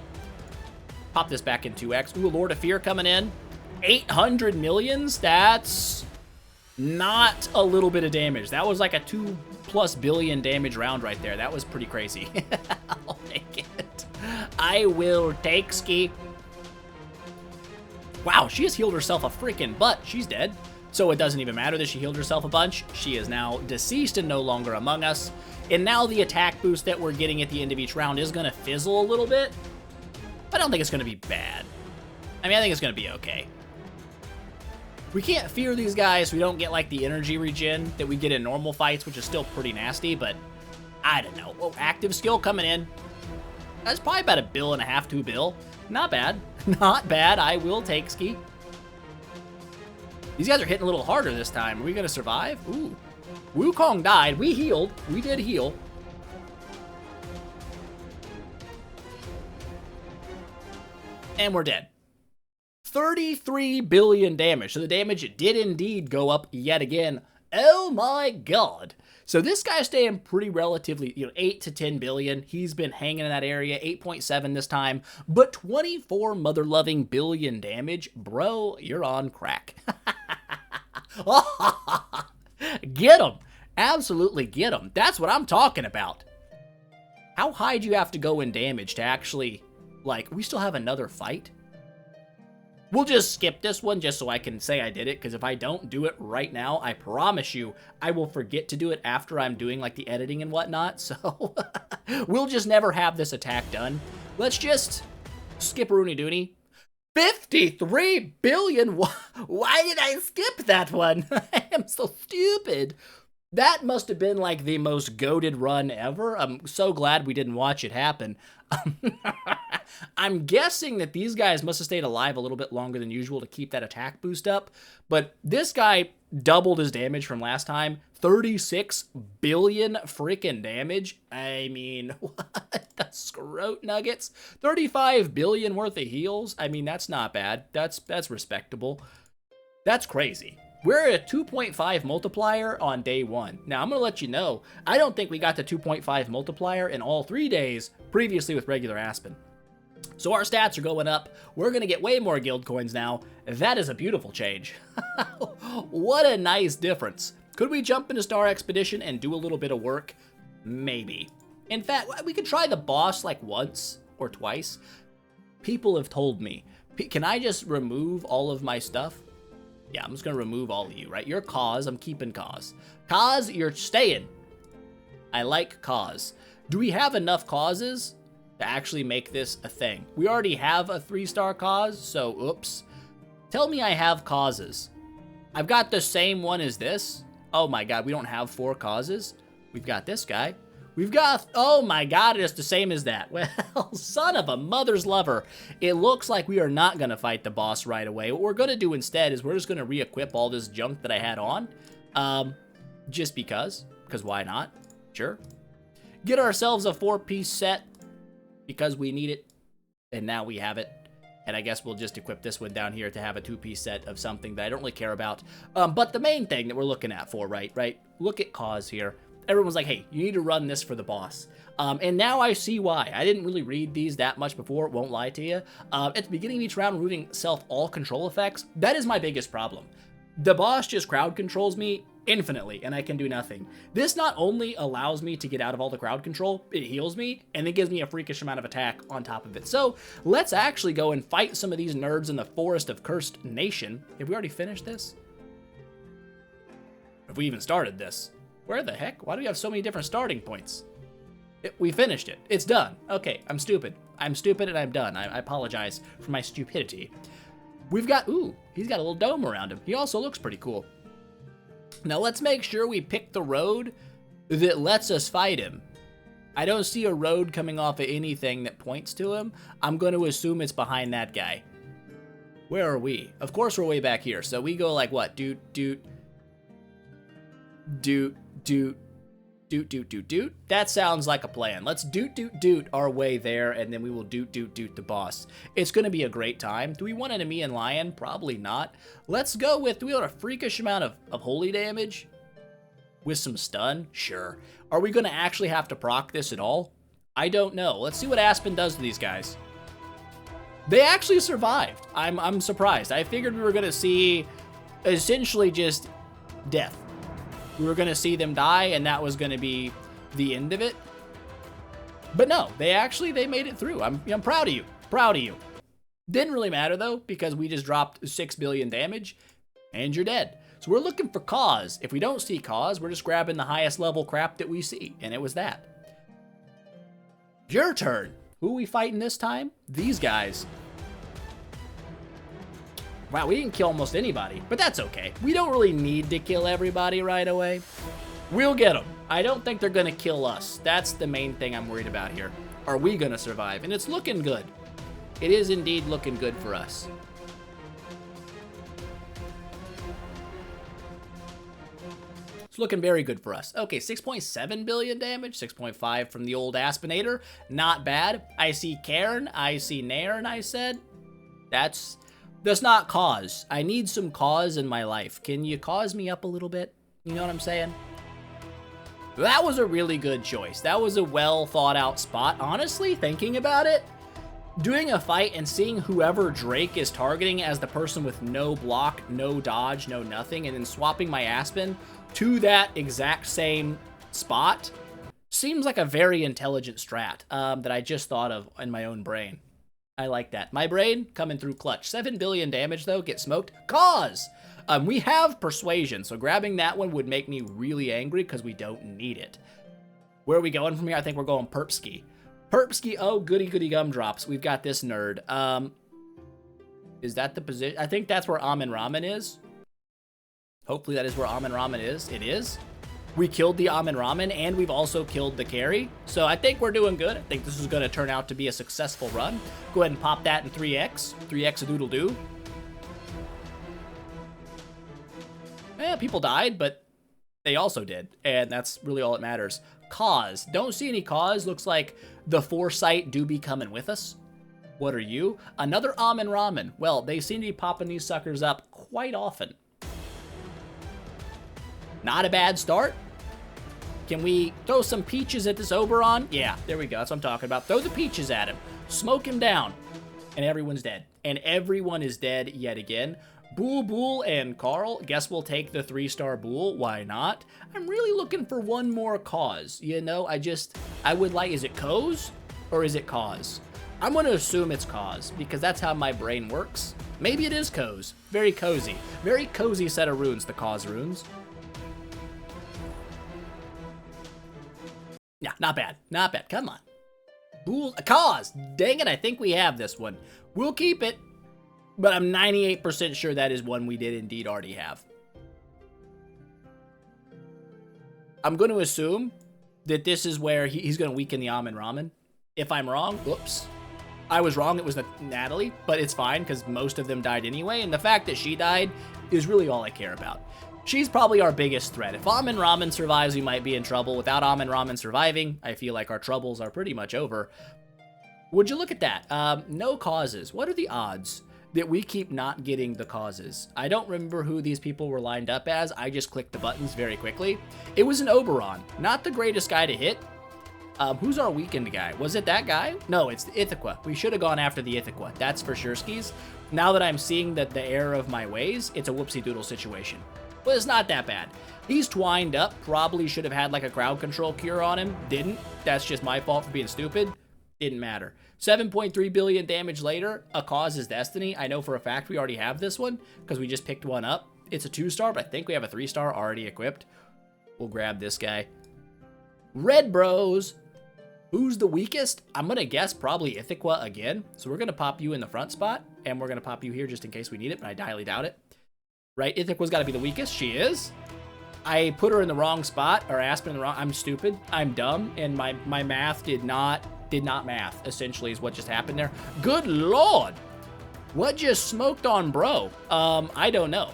Pop this back in 2x. Ooh, Lord of Fear coming in. 800 millions, that's Not a little bit of damage. That was like a 2+ billion damage round right there. That was pretty crazy. I'll take it. I will take ski. Wow, she has healed herself a freaking butt. She's dead. So it doesn't even matter that she healed herself a bunch. She is now deceased and no longer among us. And now the attack boost that we're getting at the end of each round is going to fizzle a little bit. I don't think it's going to be bad. I mean, I think it's going to be okay. We can't fear these guys. We don't get like the energy regen that we get in normal fights, which is still pretty nasty, but I don't know. Oh, active skill coming in. That's probably about $1.5 billion, $2 billion. Not bad. Not bad. I will take ski. These guys are hitting a little harder this time. Are we going to survive? Ooh. Wukong died. We healed. We did heal. And we're dead. 33 billion damage. So the damage did indeed go up yet again. Oh my god. So this guy's staying pretty relatively, 8 to 10 billion. He's been hanging in that area, 8.7 this time, but 24 mother-loving billion damage. Bro, you're on crack. Get him. Absolutely get him. That's what I'm talking about. How high do you have to go in damage to actually, we still have another fight? We'll just skip this one just so I can say I did it, because if I don't do it right now, I promise you I will forget to do it after I'm doing the editing and whatnot, so we'll just never have this attack done. Let's just skip Rooney Dooney. 53 billion? Why did I skip that one? I am so stupid. That must have been the most goated run ever. I'm so glad we didn't watch it happen. I'm guessing that these guys must have stayed alive a little bit longer than usual to keep that attack boost up. But this guy doubled his damage from last time. 36 billion freaking damage. I mean, what the scrote nuggets? 35 billion worth of heals. I mean, that's not bad. That's respectable. That's crazy. We're at a 2.5 multiplier on day 1. Now, I'm going to let you know, I don't think we got the 2.5 multiplier in all 3 days previously with regular Aspen. So our stats are going up. We're going to get way more guild coins now. That is a beautiful change. What a nice difference. Could we jump into Star Expedition and do a little bit of work? Maybe. In fact, we could try the boss once or twice. People have told me, can I just remove all of my stuff? Yeah, I'm just going to remove all of you, right? You're Cause. I'm keeping Cause. Cause, you're staying. I like Cause. Do we have enough causes to actually make this a thing? We already have a 3-star cause, so oops. Tell me I have causes. I've got the same one as this. Oh my god, we don't have 4 causes. We've got this guy. We've got, oh my god, it's the same as that. Well, son of a mother's lover. It looks like we are not going to fight the boss right away. What we're going to do instead is we're just going to re-equip all this junk that I had on. Just because why not? Sure. Get ourselves a 4-piece set because we need it. And now we have it. And I guess we'll just equip this one down here to have a 2-piece set of something that I don't really care about. But the main thing that we're looking at for, right? Look at Cause here. Everyone's like, hey, you need to run this for the boss. And now I see why. I didn't really read these that much before, won't lie to you. At the beginning of each round, removing all control effects, that is my biggest problem. The boss just crowd controls me infinitely, and I can do nothing. This not only allows me to get out of all the crowd control, it heals me, and it gives me a freakish amount of attack on top of it. So let's actually go and fight some of these nerds in the Forest of Cursed Nation. Have we already finished this? Have we even started this? Where the heck? Why do we have so many different starting points? We finished it. It's done. Okay, I'm stupid. I'm stupid and I'm done. I apologize for my stupidity. We've got, ooh, he's got a little dome around him. He also looks pretty cool. Now let's make sure we pick the road that lets us fight him. I don't see a road coming off of anything that points to him. I'm going to assume it's behind that guy. Where are we? Of course we're way back here. So we go what? Doot, doot, doot, doot, doot, doot, doot, doot. That sounds like a plan. Let's doot, doot, doot our way there, and then we will doot, doot, doot the boss. It's going to be a great time. Do we want enemy and lion? Probably not. Let's go with, do we want a freakish amount of holy damage? With some stun? Sure. Are we going to actually have to proc this at all? I don't know. Let's see what Aspen does to these guys. They actually survived. I'm surprised. I figured we were going to see essentially just death. We were going to see them die, and that was going to be the end of it. But no, they made it through. I'm proud of you. Proud of you. Didn't really matter, though, because we just dropped 6 billion damage, and you're dead. So we're looking for cause. If we don't see cause, we're just grabbing the highest level crap that we see, and it was that. Your turn. Who are we fighting this time? These guys. Wow, we didn't kill almost anybody, but that's okay. We don't really need to kill everybody right away. We'll get them. I don't think they're going to kill us. That's the main thing I'm worried about here. Are we going to survive? And it's looking good. It is indeed looking good for us. It's looking very good for us. Okay, 6.7 billion damage, 6.5 from the old Aspenator. Not bad. I see Cairn, I see Nairn, I said. That's not cause. I need some cause in my life. Can you cause me up a little bit? You know what I'm saying? That was a really good choice. That was a well thought out spot. Honestly, thinking about it, doing a fight and seeing whoever Drake is targeting as the person with no block, no dodge, no nothing, and then swapping my Aspen to that exact same spot seems like a very intelligent strat that I just thought of in my own brain. I like that. My brain coming through clutch. 7 billion damage though, get smoked. Cause! We have Persuasion, so grabbing that one would make me really angry because we don't need it. Where are we going from here? I think we're going Perpski. Perpski, oh, goody goody gumdrops. We've got this nerd. Is that the position? I think that's where Amen Ramen is. Hopefully that is where Amen Ramen is. It is. We killed the Amen Ramen, and we've also killed the carry. So I think we're doing good. I think this is going to turn out to be a successful run. Go ahead and pop that in 3x. 3x a doodle doo. Yeah, people died, but they also did. And that's really all that matters. Cause. Don't see any cause. Looks like the Foresight do be coming with us. What are you? Another Amen Ramen. Well, they seem to be popping these suckers up quite often. Not a bad start. Can we throw some peaches at this Oberon? Yeah, there we go. That's what I'm talking about. Throw the peaches at him. Smoke him down. And everyone's dead. And everyone is dead yet again. Bool and Carl. Guess we'll take the 3-star Bool. Why not? I'm really looking for one more cause. You know, I would like, is it Coz or is it cause? I'm going to assume it's cause because that's how my brain works. Maybe it is Coz. Very cozy. Very cozy set of runes, the cause runes. Yeah, not bad. Not bad. Come on. Bool, cause. Dang it, I think we have this one. We'll keep it, but I'm 98% sure that is one we did indeed already have. I'm going to assume that this is where he's going to weaken the Amen Ramen. If I'm wrong, whoops. I was wrong, it was the Natalie, but it's fine because most of them died anyway, and the fact that she died is really all I care about. She's probably our biggest threat. If Amen Ramen survives, we might be in trouble. Without Amen Ramen surviving, I feel like our troubles are pretty much over. Would you look at that? No causes. What are the odds that we keep not getting the causes? I don't remember who these people were lined up as. I just clicked the buttons very quickly. It was an Oberon. Not the greatest guy to hit. Who's our weakened guy? Was it that guy? No, it's the Ithaca. We should have gone after the Ithaca. That's for sure skis. Now that I'm seeing that the error of my ways, it's a whoopsie doodle situation. But it's not that bad. He's twined up. Probably should have had like a crowd control cure on him. Didn't. That's just my fault for being stupid. Didn't matter. 7.3 billion damage later. A cause is destiny. I know for a fact we already have this one because we just picked one up. It's a 2-star, but I think we have a 3-star already equipped. We'll grab this guy. Red Bros. Who's the weakest? I'm going to guess probably Ithaca again. So we're going to pop you in the front spot, and we're going to pop you here just in case we need it, but I highly doubt it. Right, Ithaca's got to be the weakest. She is. I put her in the wrong spot, or Aspen in the wrong. I'm stupid. I'm dumb, and my math did not math. Essentially, is what just happened there. Good lord, what just smoked on bro? I don't know.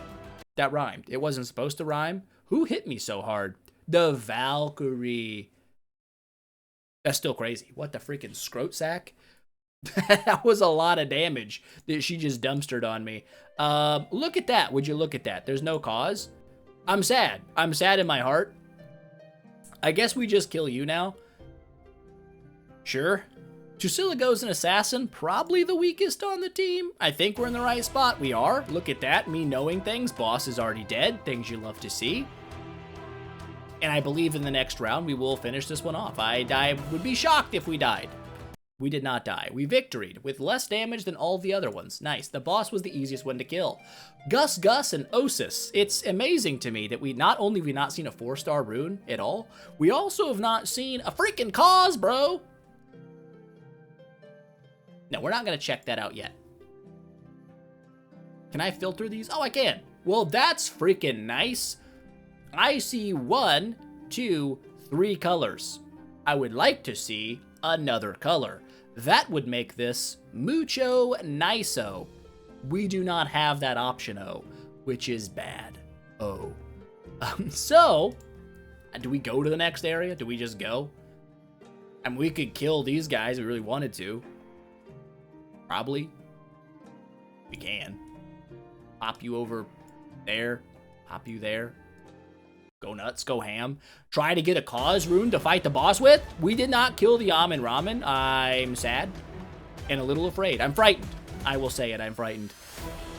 That rhymed. It wasn't supposed to rhyme. Who hit me so hard? The Valkyrie. That's still crazy. What the freaking scrote sack? That was a lot of damage that she just dumpstered on me. Look at that. Would you look at that? There's no cause. I'm sad. I'm sad in my heart. I guess we just kill you now. Sure. Drusilla goes an assassin, probably the weakest on the team. I think we're in the right spot. We are. Look at that, me knowing things. Boss is already dead, things you love to see. And I believe in the next round we will finish this one off. I would be shocked if we died. We did not die. We victoried with less damage than all the other ones. Nice. The boss was the easiest one to kill. Gus, and Osis. It's amazing to me that we not only have we not seen a 4-star rune at all, we also have not seen a freaking cause, bro. No, we're not going to check that out yet. Can I filter these? Oh, I can. Well, that's freaking nice. I see 1, 2, 3 colors. I would like to see another color. That would make this mucho nice-o. We do not have that option-o, which is bad. Oh. So, do we go to the next area? Do we just go? I mean, we could kill these guys if we really wanted to. Probably. We can. Pop you over there. Pop you there. Go nuts, go ham. Try to get a cause rune to fight the boss with. We did not kill the Amen Ramen. I'm sad and a little afraid. I'm frightened. I will say it, I'm frightened.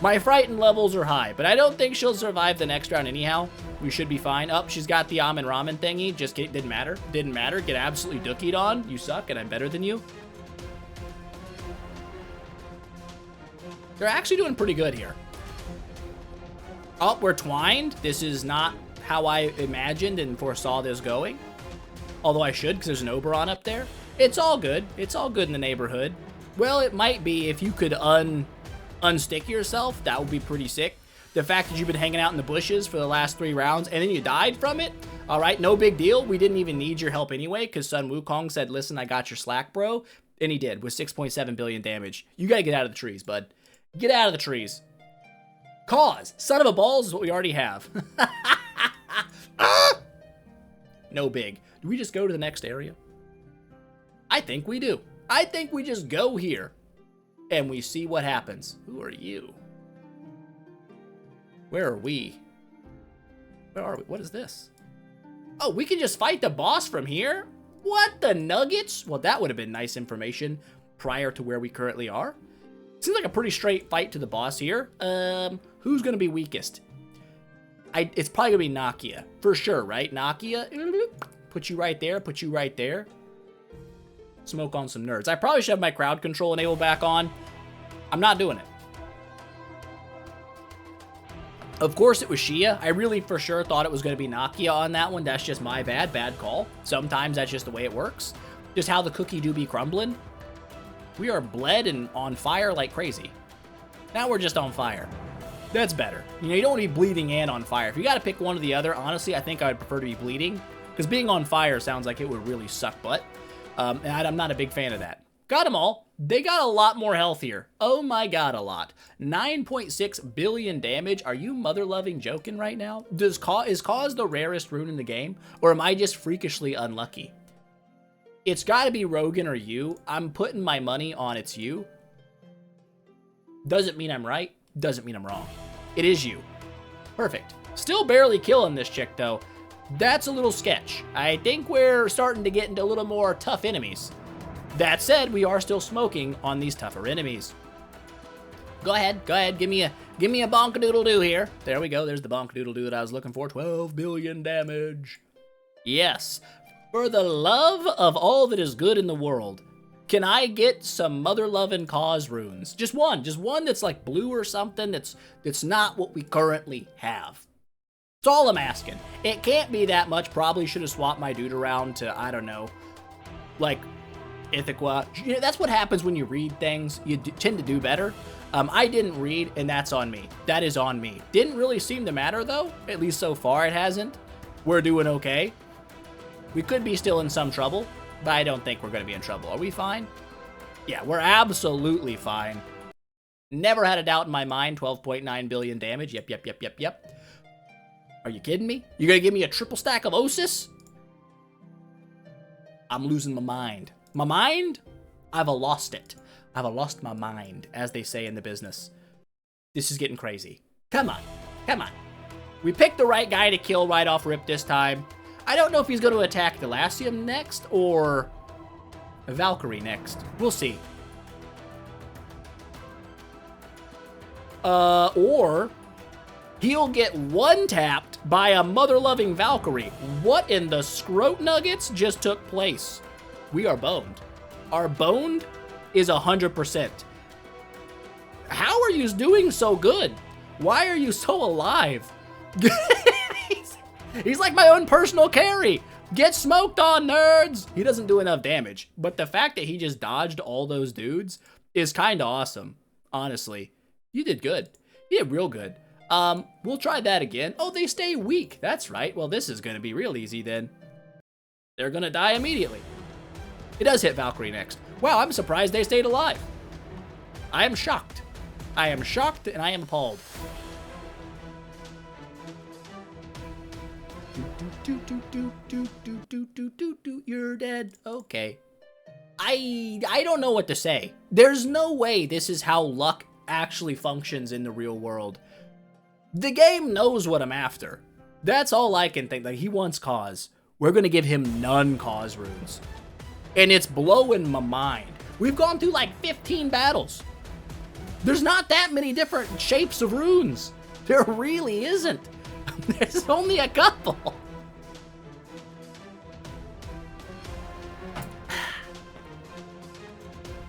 My frightened levels are high, but I don't think she'll survive the next round anyhow. We should be fine. Oh, she's got the Amen Ramen thingy. Just didn't matter. Didn't matter. Get absolutely dookied on. You suck and I'm better than you. They're actually doing pretty good here. Oh, we're twined. This is not how I imagined and foresaw this going. Although I should, because there's an Oberon up there. It's all good. It's all good in the neighborhood. Well, it might be if you could unstick yourself. That would be pretty sick. The fact that you've been hanging out in the bushes for the last 3 rounds and then you died from it. All right, no big deal. We didn't even need your help anyway because Sun Wukong said, listen, I got your slack, bro. And he did with 6.7 billion damage. You got to get out of the trees, bud. Get out of the trees. Cause. Son of a balls is what we already have. No big. Do we just go to the next area? I think we do. I think we just go here and we see what happens. Who are you? Where are we? Where are we? What is this? Oh, we can just fight the boss from here? What the nuggets? Well, that would have been nice information prior to where we currently are. Seems like a pretty straight fight to the boss here. Who's going to be weakest? It's probably going to be Nakia. For sure, right? Nakia. Put you right there. Put you right there. Smoke on some nerds. I probably should have my crowd control enabled back on. I'm not doing it. Of course, it was Shia. I really for sure thought it was going to be Nakia on that one. That's just my bad call. Sometimes that's just the way it works. Just how the cookie do be crumbling. We are bled and on fire like crazy. Now we're just on fire. That's better. You know, you don't want to be bleeding and on fire. If you got to pick one or the other, honestly, I think I would prefer to be bleeding. Because being on fire sounds like it would really suck butt. And I'm not a big fan of that. Got them all. They got a lot more health here. Oh my god, a lot. 9.6 billion damage. Are you mother-loving joking right now? Is Cause the rarest rune in the game? Or am I just freakishly unlucky? It's got to be Rogan or you. I'm putting my money on it's you. Doesn't mean I'm right. Doesn't mean I'm wrong. It is you. Perfect. Still barely killing this chick, though. That's a little sketch. I think we're starting to get into a little more tough enemies. That said, we are still smoking on these tougher enemies. Go ahead. Give me a bonk-a-doodle-doo here. There we go. There's the bonk-a-doodle-doo that I was looking for. 12 billion damage. Yes. For the love of all that is good in the world, can I get some mother-loving cause runes? Just one that's like blue or something that's not what we currently have. That's all I'm asking. It can't be that much. Probably should have swapped my dude around to, I don't know, like Ithaca. You know, that's what happens when you read things. You tend to do better. I didn't read, and that's on me. That is on me. Didn't really seem to matter, though. At least so far, it hasn't. We're doing okay. We could be still in some trouble, but I don't think we're going to be in trouble. Are we fine? Yeah, we're absolutely fine. Never had a doubt in my mind. 12.9 billion damage. Yep. Are you kidding me? You gonna give me a triple stack of Osis? I'm losing my mind. My mind? I've lost it. I've lost my mind, as they say in the business. This is getting crazy. Come on. We picked the right guy to kill right off rip this time. I don't know if he's going to attack Delasium next, or Valkyrie next. We'll see. Or he'll get one-tapped by a mother-loving Valkyrie. What in the scrot nuggets just took place? We are boned. Our boned is 100%. How are you doing so good? Why are you so alive? He's like my own personal carry. Get smoked on, nerds. He doesn't do enough damage, but the fact that he just dodged all those dudes is kind of awesome. Honestly, you did good. You did real good. We'll try that again. Oh, they stay weak. That's right. Well, this is going to be real easy then. They're going to die immediately. It does hit Valkyrie next. Wow, I'm surprised they stayed alive. I am shocked. I am shocked and I am appalled. You're dead. Okay. I don't know what to say. There's no way this is how luck actually functions in the real world. The game knows what I'm after. That's all I can think. Like, he wants cause. We're gonna give him none cause runes. And it's blowing my mind. We've gone through like 15 battles. There's not that many different shapes of runes. There really isn't. There's only a couple.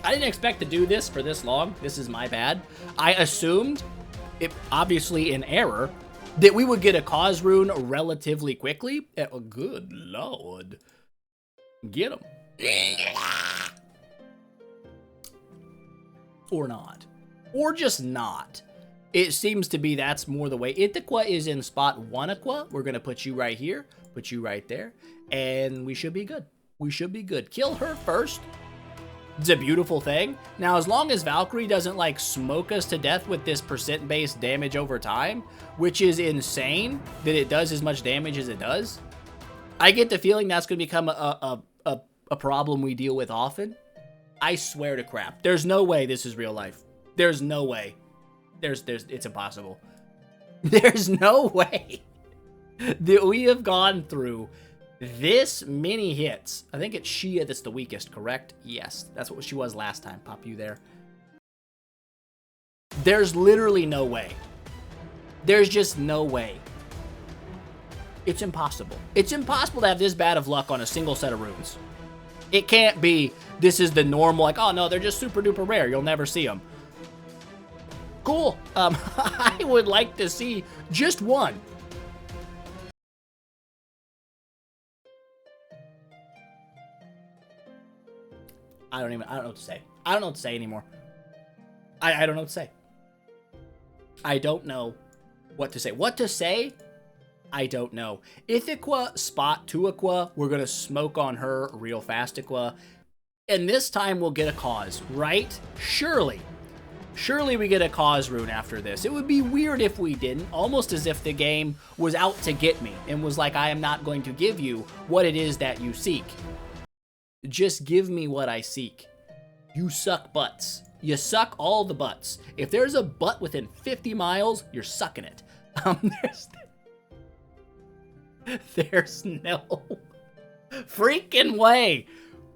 I didn't expect to do this for this long. This is my bad. I assumed, obviously in error, that we would get a cause rune relatively quickly. Oh, good lord. Get him. Or not. Or just not. It seems to be that's more the way. Ithaca is in spot 1 aqua. We're going to put you right here. Put you right there. And we should be good. We should be good. Kill her first. It's a beautiful thing. Now, as long as Valkyrie doesn't, like, smoke us to death with this percent-based damage over time, which is insane that it does as much damage as it does, I get the feeling that's going to become a problem we deal with often. I swear to crap. There's no way this is real life. There's no way. It's impossible. There's no way that we have gone through this many hits. I think it's Shia that's the weakest, correct? Yes, that's what she was last time. Pop you there. There's literally no way. There's just no way. It's impossible. It's impossible to have this bad of luck on a single set of runes. It can't be, this is the normal, like, oh no, they're just super duper rare. You'll never see them. Cool. I would like to see just one. I don't know what to say. I don't know what to say anymore. I don't know what to say. I don't know what to say. What to say? I don't know. Ithaca, spot 2 aqua. We're going to smoke on her real fast aqua. And this time we'll get a cause, right? Surely. Surely we get a cause rune after this. It would be weird if we didn't, almost as if the game was out to get me and was like, I am not going to give you what it is that you seek. Just give me what I seek. You suck butts. You suck all the butts. If there's a butt within 50 miles, you're sucking it. There's no freaking way.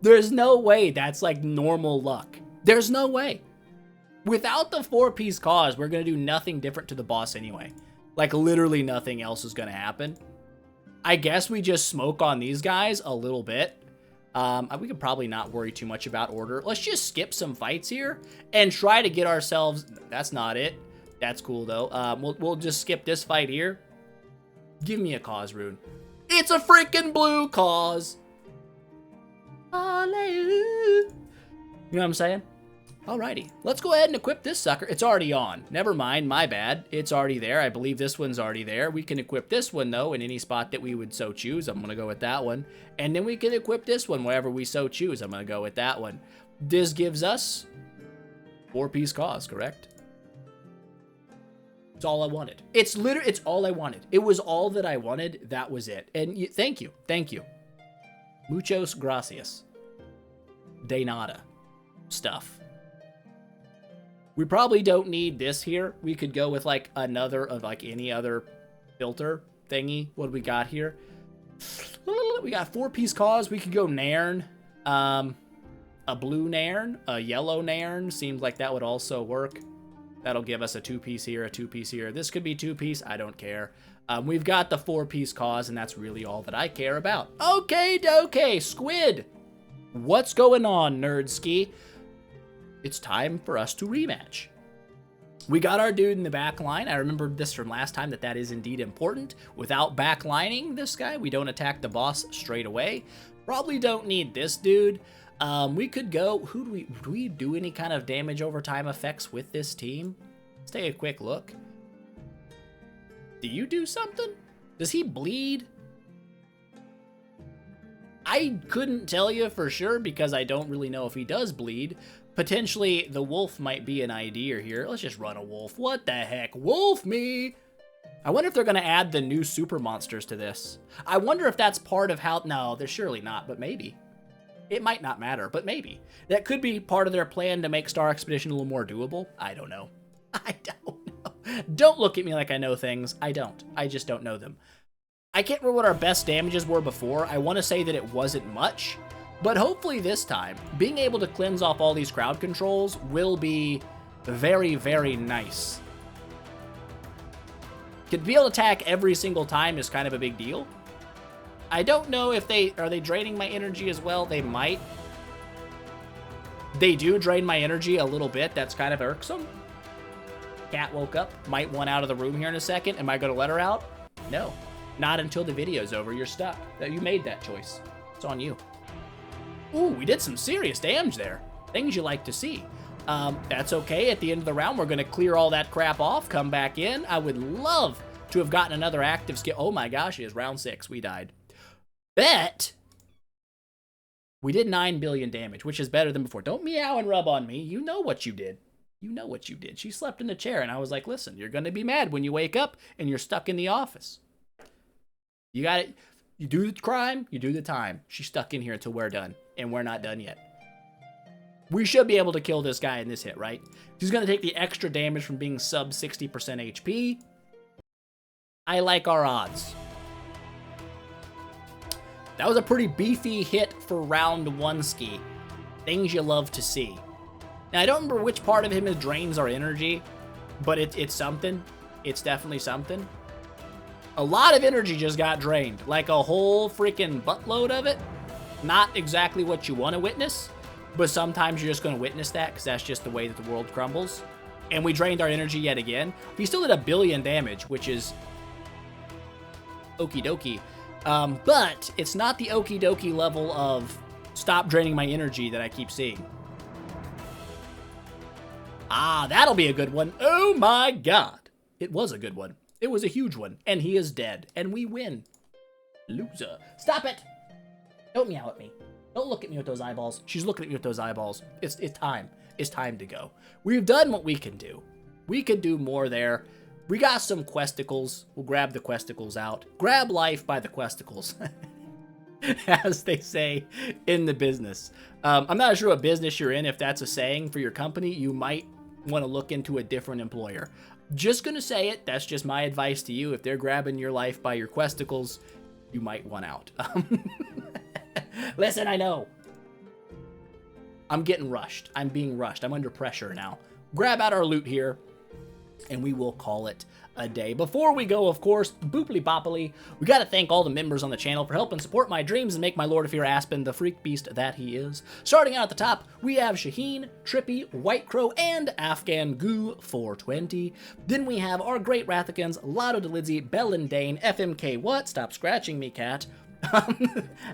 There's no way that's like normal luck. There's no way. Without the 4-piece cause, we're going to do nothing different to the boss anyway. Like, literally nothing else is going to happen. I guess we just smoke on these guys a little bit. We could probably not worry too much about order. Let's just skip some fights here and try to get ourselves... That's not it. That's cool, though. We'll just skip this fight here. Give me a cause rune. It's a freaking blue cause. Hallelujah. You know what I'm saying? Alrighty, let's go ahead and equip this sucker. It's already on. Never mind, my bad. It's already there. I believe this one's already there. We can equip this one, though, in any spot that we would so choose. I'm going to go with that one. And then we can equip this one wherever we so choose. I'm going to go with that one. This gives us 4-piece cause, correct? It's all I wanted. It's all I wanted. It was all that I wanted. That was it. And thank you. Thank you. Muchos gracias. De nada. Stuff. We probably don't need this here. We could go with like another of like any other filter thingy. What do we got here? We got 4-piece cause. We could go Nairn. a blue Nairn, a yellow Nairn, seems like that would also work. That'll give us a 2-piece here, a 2-piece here. This could be 2-piece, I don't care. We've got the 4-piece cause, and that's really all that I care about. Okay, Squid. What's going on, Nerdski? It's time for us to rematch. We got our dude in the back line. I remember this from last time that is indeed important. Without backlining this guy, we don't attack the boss straight away. Probably don't need this dude. We could go, do we do any kind of damage over time effects with this team? Let's take a quick look. Do you do something? Does he bleed? I couldn't tell you for sure because I don't really know if he does bleed. Potentially, the wolf might be an idea here. Let's just run a wolf. What the heck? Wolf me! I wonder if they're going to add the new super monsters to this. I wonder if that's part of how... No, they're surely not, but maybe. It might not matter, but maybe. That could be part of their plan to make Star Expedition a little more doable. I don't know. I don't know. Don't look at me like I know things. I don't. I just don't know them. I can't remember what our best damages were before. I want to say that it wasn't much. But hopefully this time, being able to cleanse off all these crowd controls will be very, very nice. To be able to attack every single time is kind of a big deal. I don't know if are they draining my energy as well? They might. They do drain my energy a little bit. That's kind of irksome. Cat woke up. Might want out of the room here in a second. Am I going to let her out? No. Not until the video's over. You're stuck. You made that choice. It's on you. Ooh, we did some serious damage there. Things you like to see. That's okay. At the end of the round, we're going to clear all that crap off, come back in. I would love to have gotten another active skill. Oh my gosh, it is round 6. We died. Bet we did 9 billion damage, which is better than before. Don't meow and rub on me. You know what you did. You know what you did. She slept in the chair, and I was like, listen, you're going to be mad when you wake up and you're stuck in the office. You got it. You do the crime, you do the time. She's stuck in here until we're done, and we're not done yet. We should be able to kill this guy in this hit, right? He's going to take the extra damage from being sub 60% HP. I like our odds. That was a pretty beefy hit for round 1 ski. Things you love to see. Now, I don't remember which part of him drains our energy, but it's something. It's definitely something. A lot of energy just got drained, like a whole freaking buttload of it. Not exactly what you want to witness, but sometimes you're just going to witness that because that's just the way that the world crumbles. And we drained our energy yet again. We still did 1 billion damage, which is okie dokie. But it's not the okie dokie level of stop draining my energy that I keep seeing. Ah, that'll be a good one. Oh my god. It was a good one. It was a huge one, and he is dead, and we win. Loser. Stop it! Don't meow at me. Don't look at me with those eyeballs. She's looking at me with those eyeballs. It's time. It's time to go. We've done what we can do. We could do more there. We got some questicles. We'll grab the questicles out. Grab life by the questicles, as they say in the business. I'm not sure what business you're in. If that's a saying for your company, you might want to look into a different employer. Just gonna say it. That's just my advice to you. If they're grabbing your life by your questicles, you might want out. Listen, I know. I'm getting rushed. I'm being rushed. I'm under pressure now. Grab out our loot here, and we will call it a day. Before we go, of course, booply boppily, we got to thank all the members on the channel for helping support my dreams and make my Lord of Fear Aspen the freak beast that he is. Starting out at the top, we have Shaheen, Trippy, White Crow, and Afghan Goo 420. Then we have our great Rathicans, Lotto Delidzi, Bell and Dane, FMK What? Stop scratching me, cat.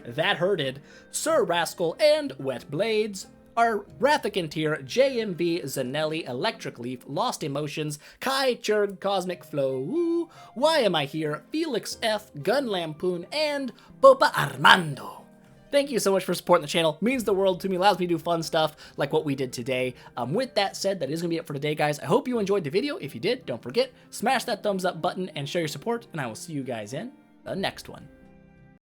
That hurted. Sir Rascal, and Wet Blades. Our Rathican tier, JMV, Zanelli, Electric Leaf, Lost Emotions, Kai Churg, Cosmic Flow, Woo, Why Am I Here, Felix F, Gun Lampoon, and Popa Armando. Thank you so much for supporting the channel. It means the world to me. Allows me to do fun stuff like what we did today. With that said, that is going to be it for today, guys. I hope you enjoyed the video. If you did, don't forget, smash that thumbs up button and show your support, and I will see you guys in the next one.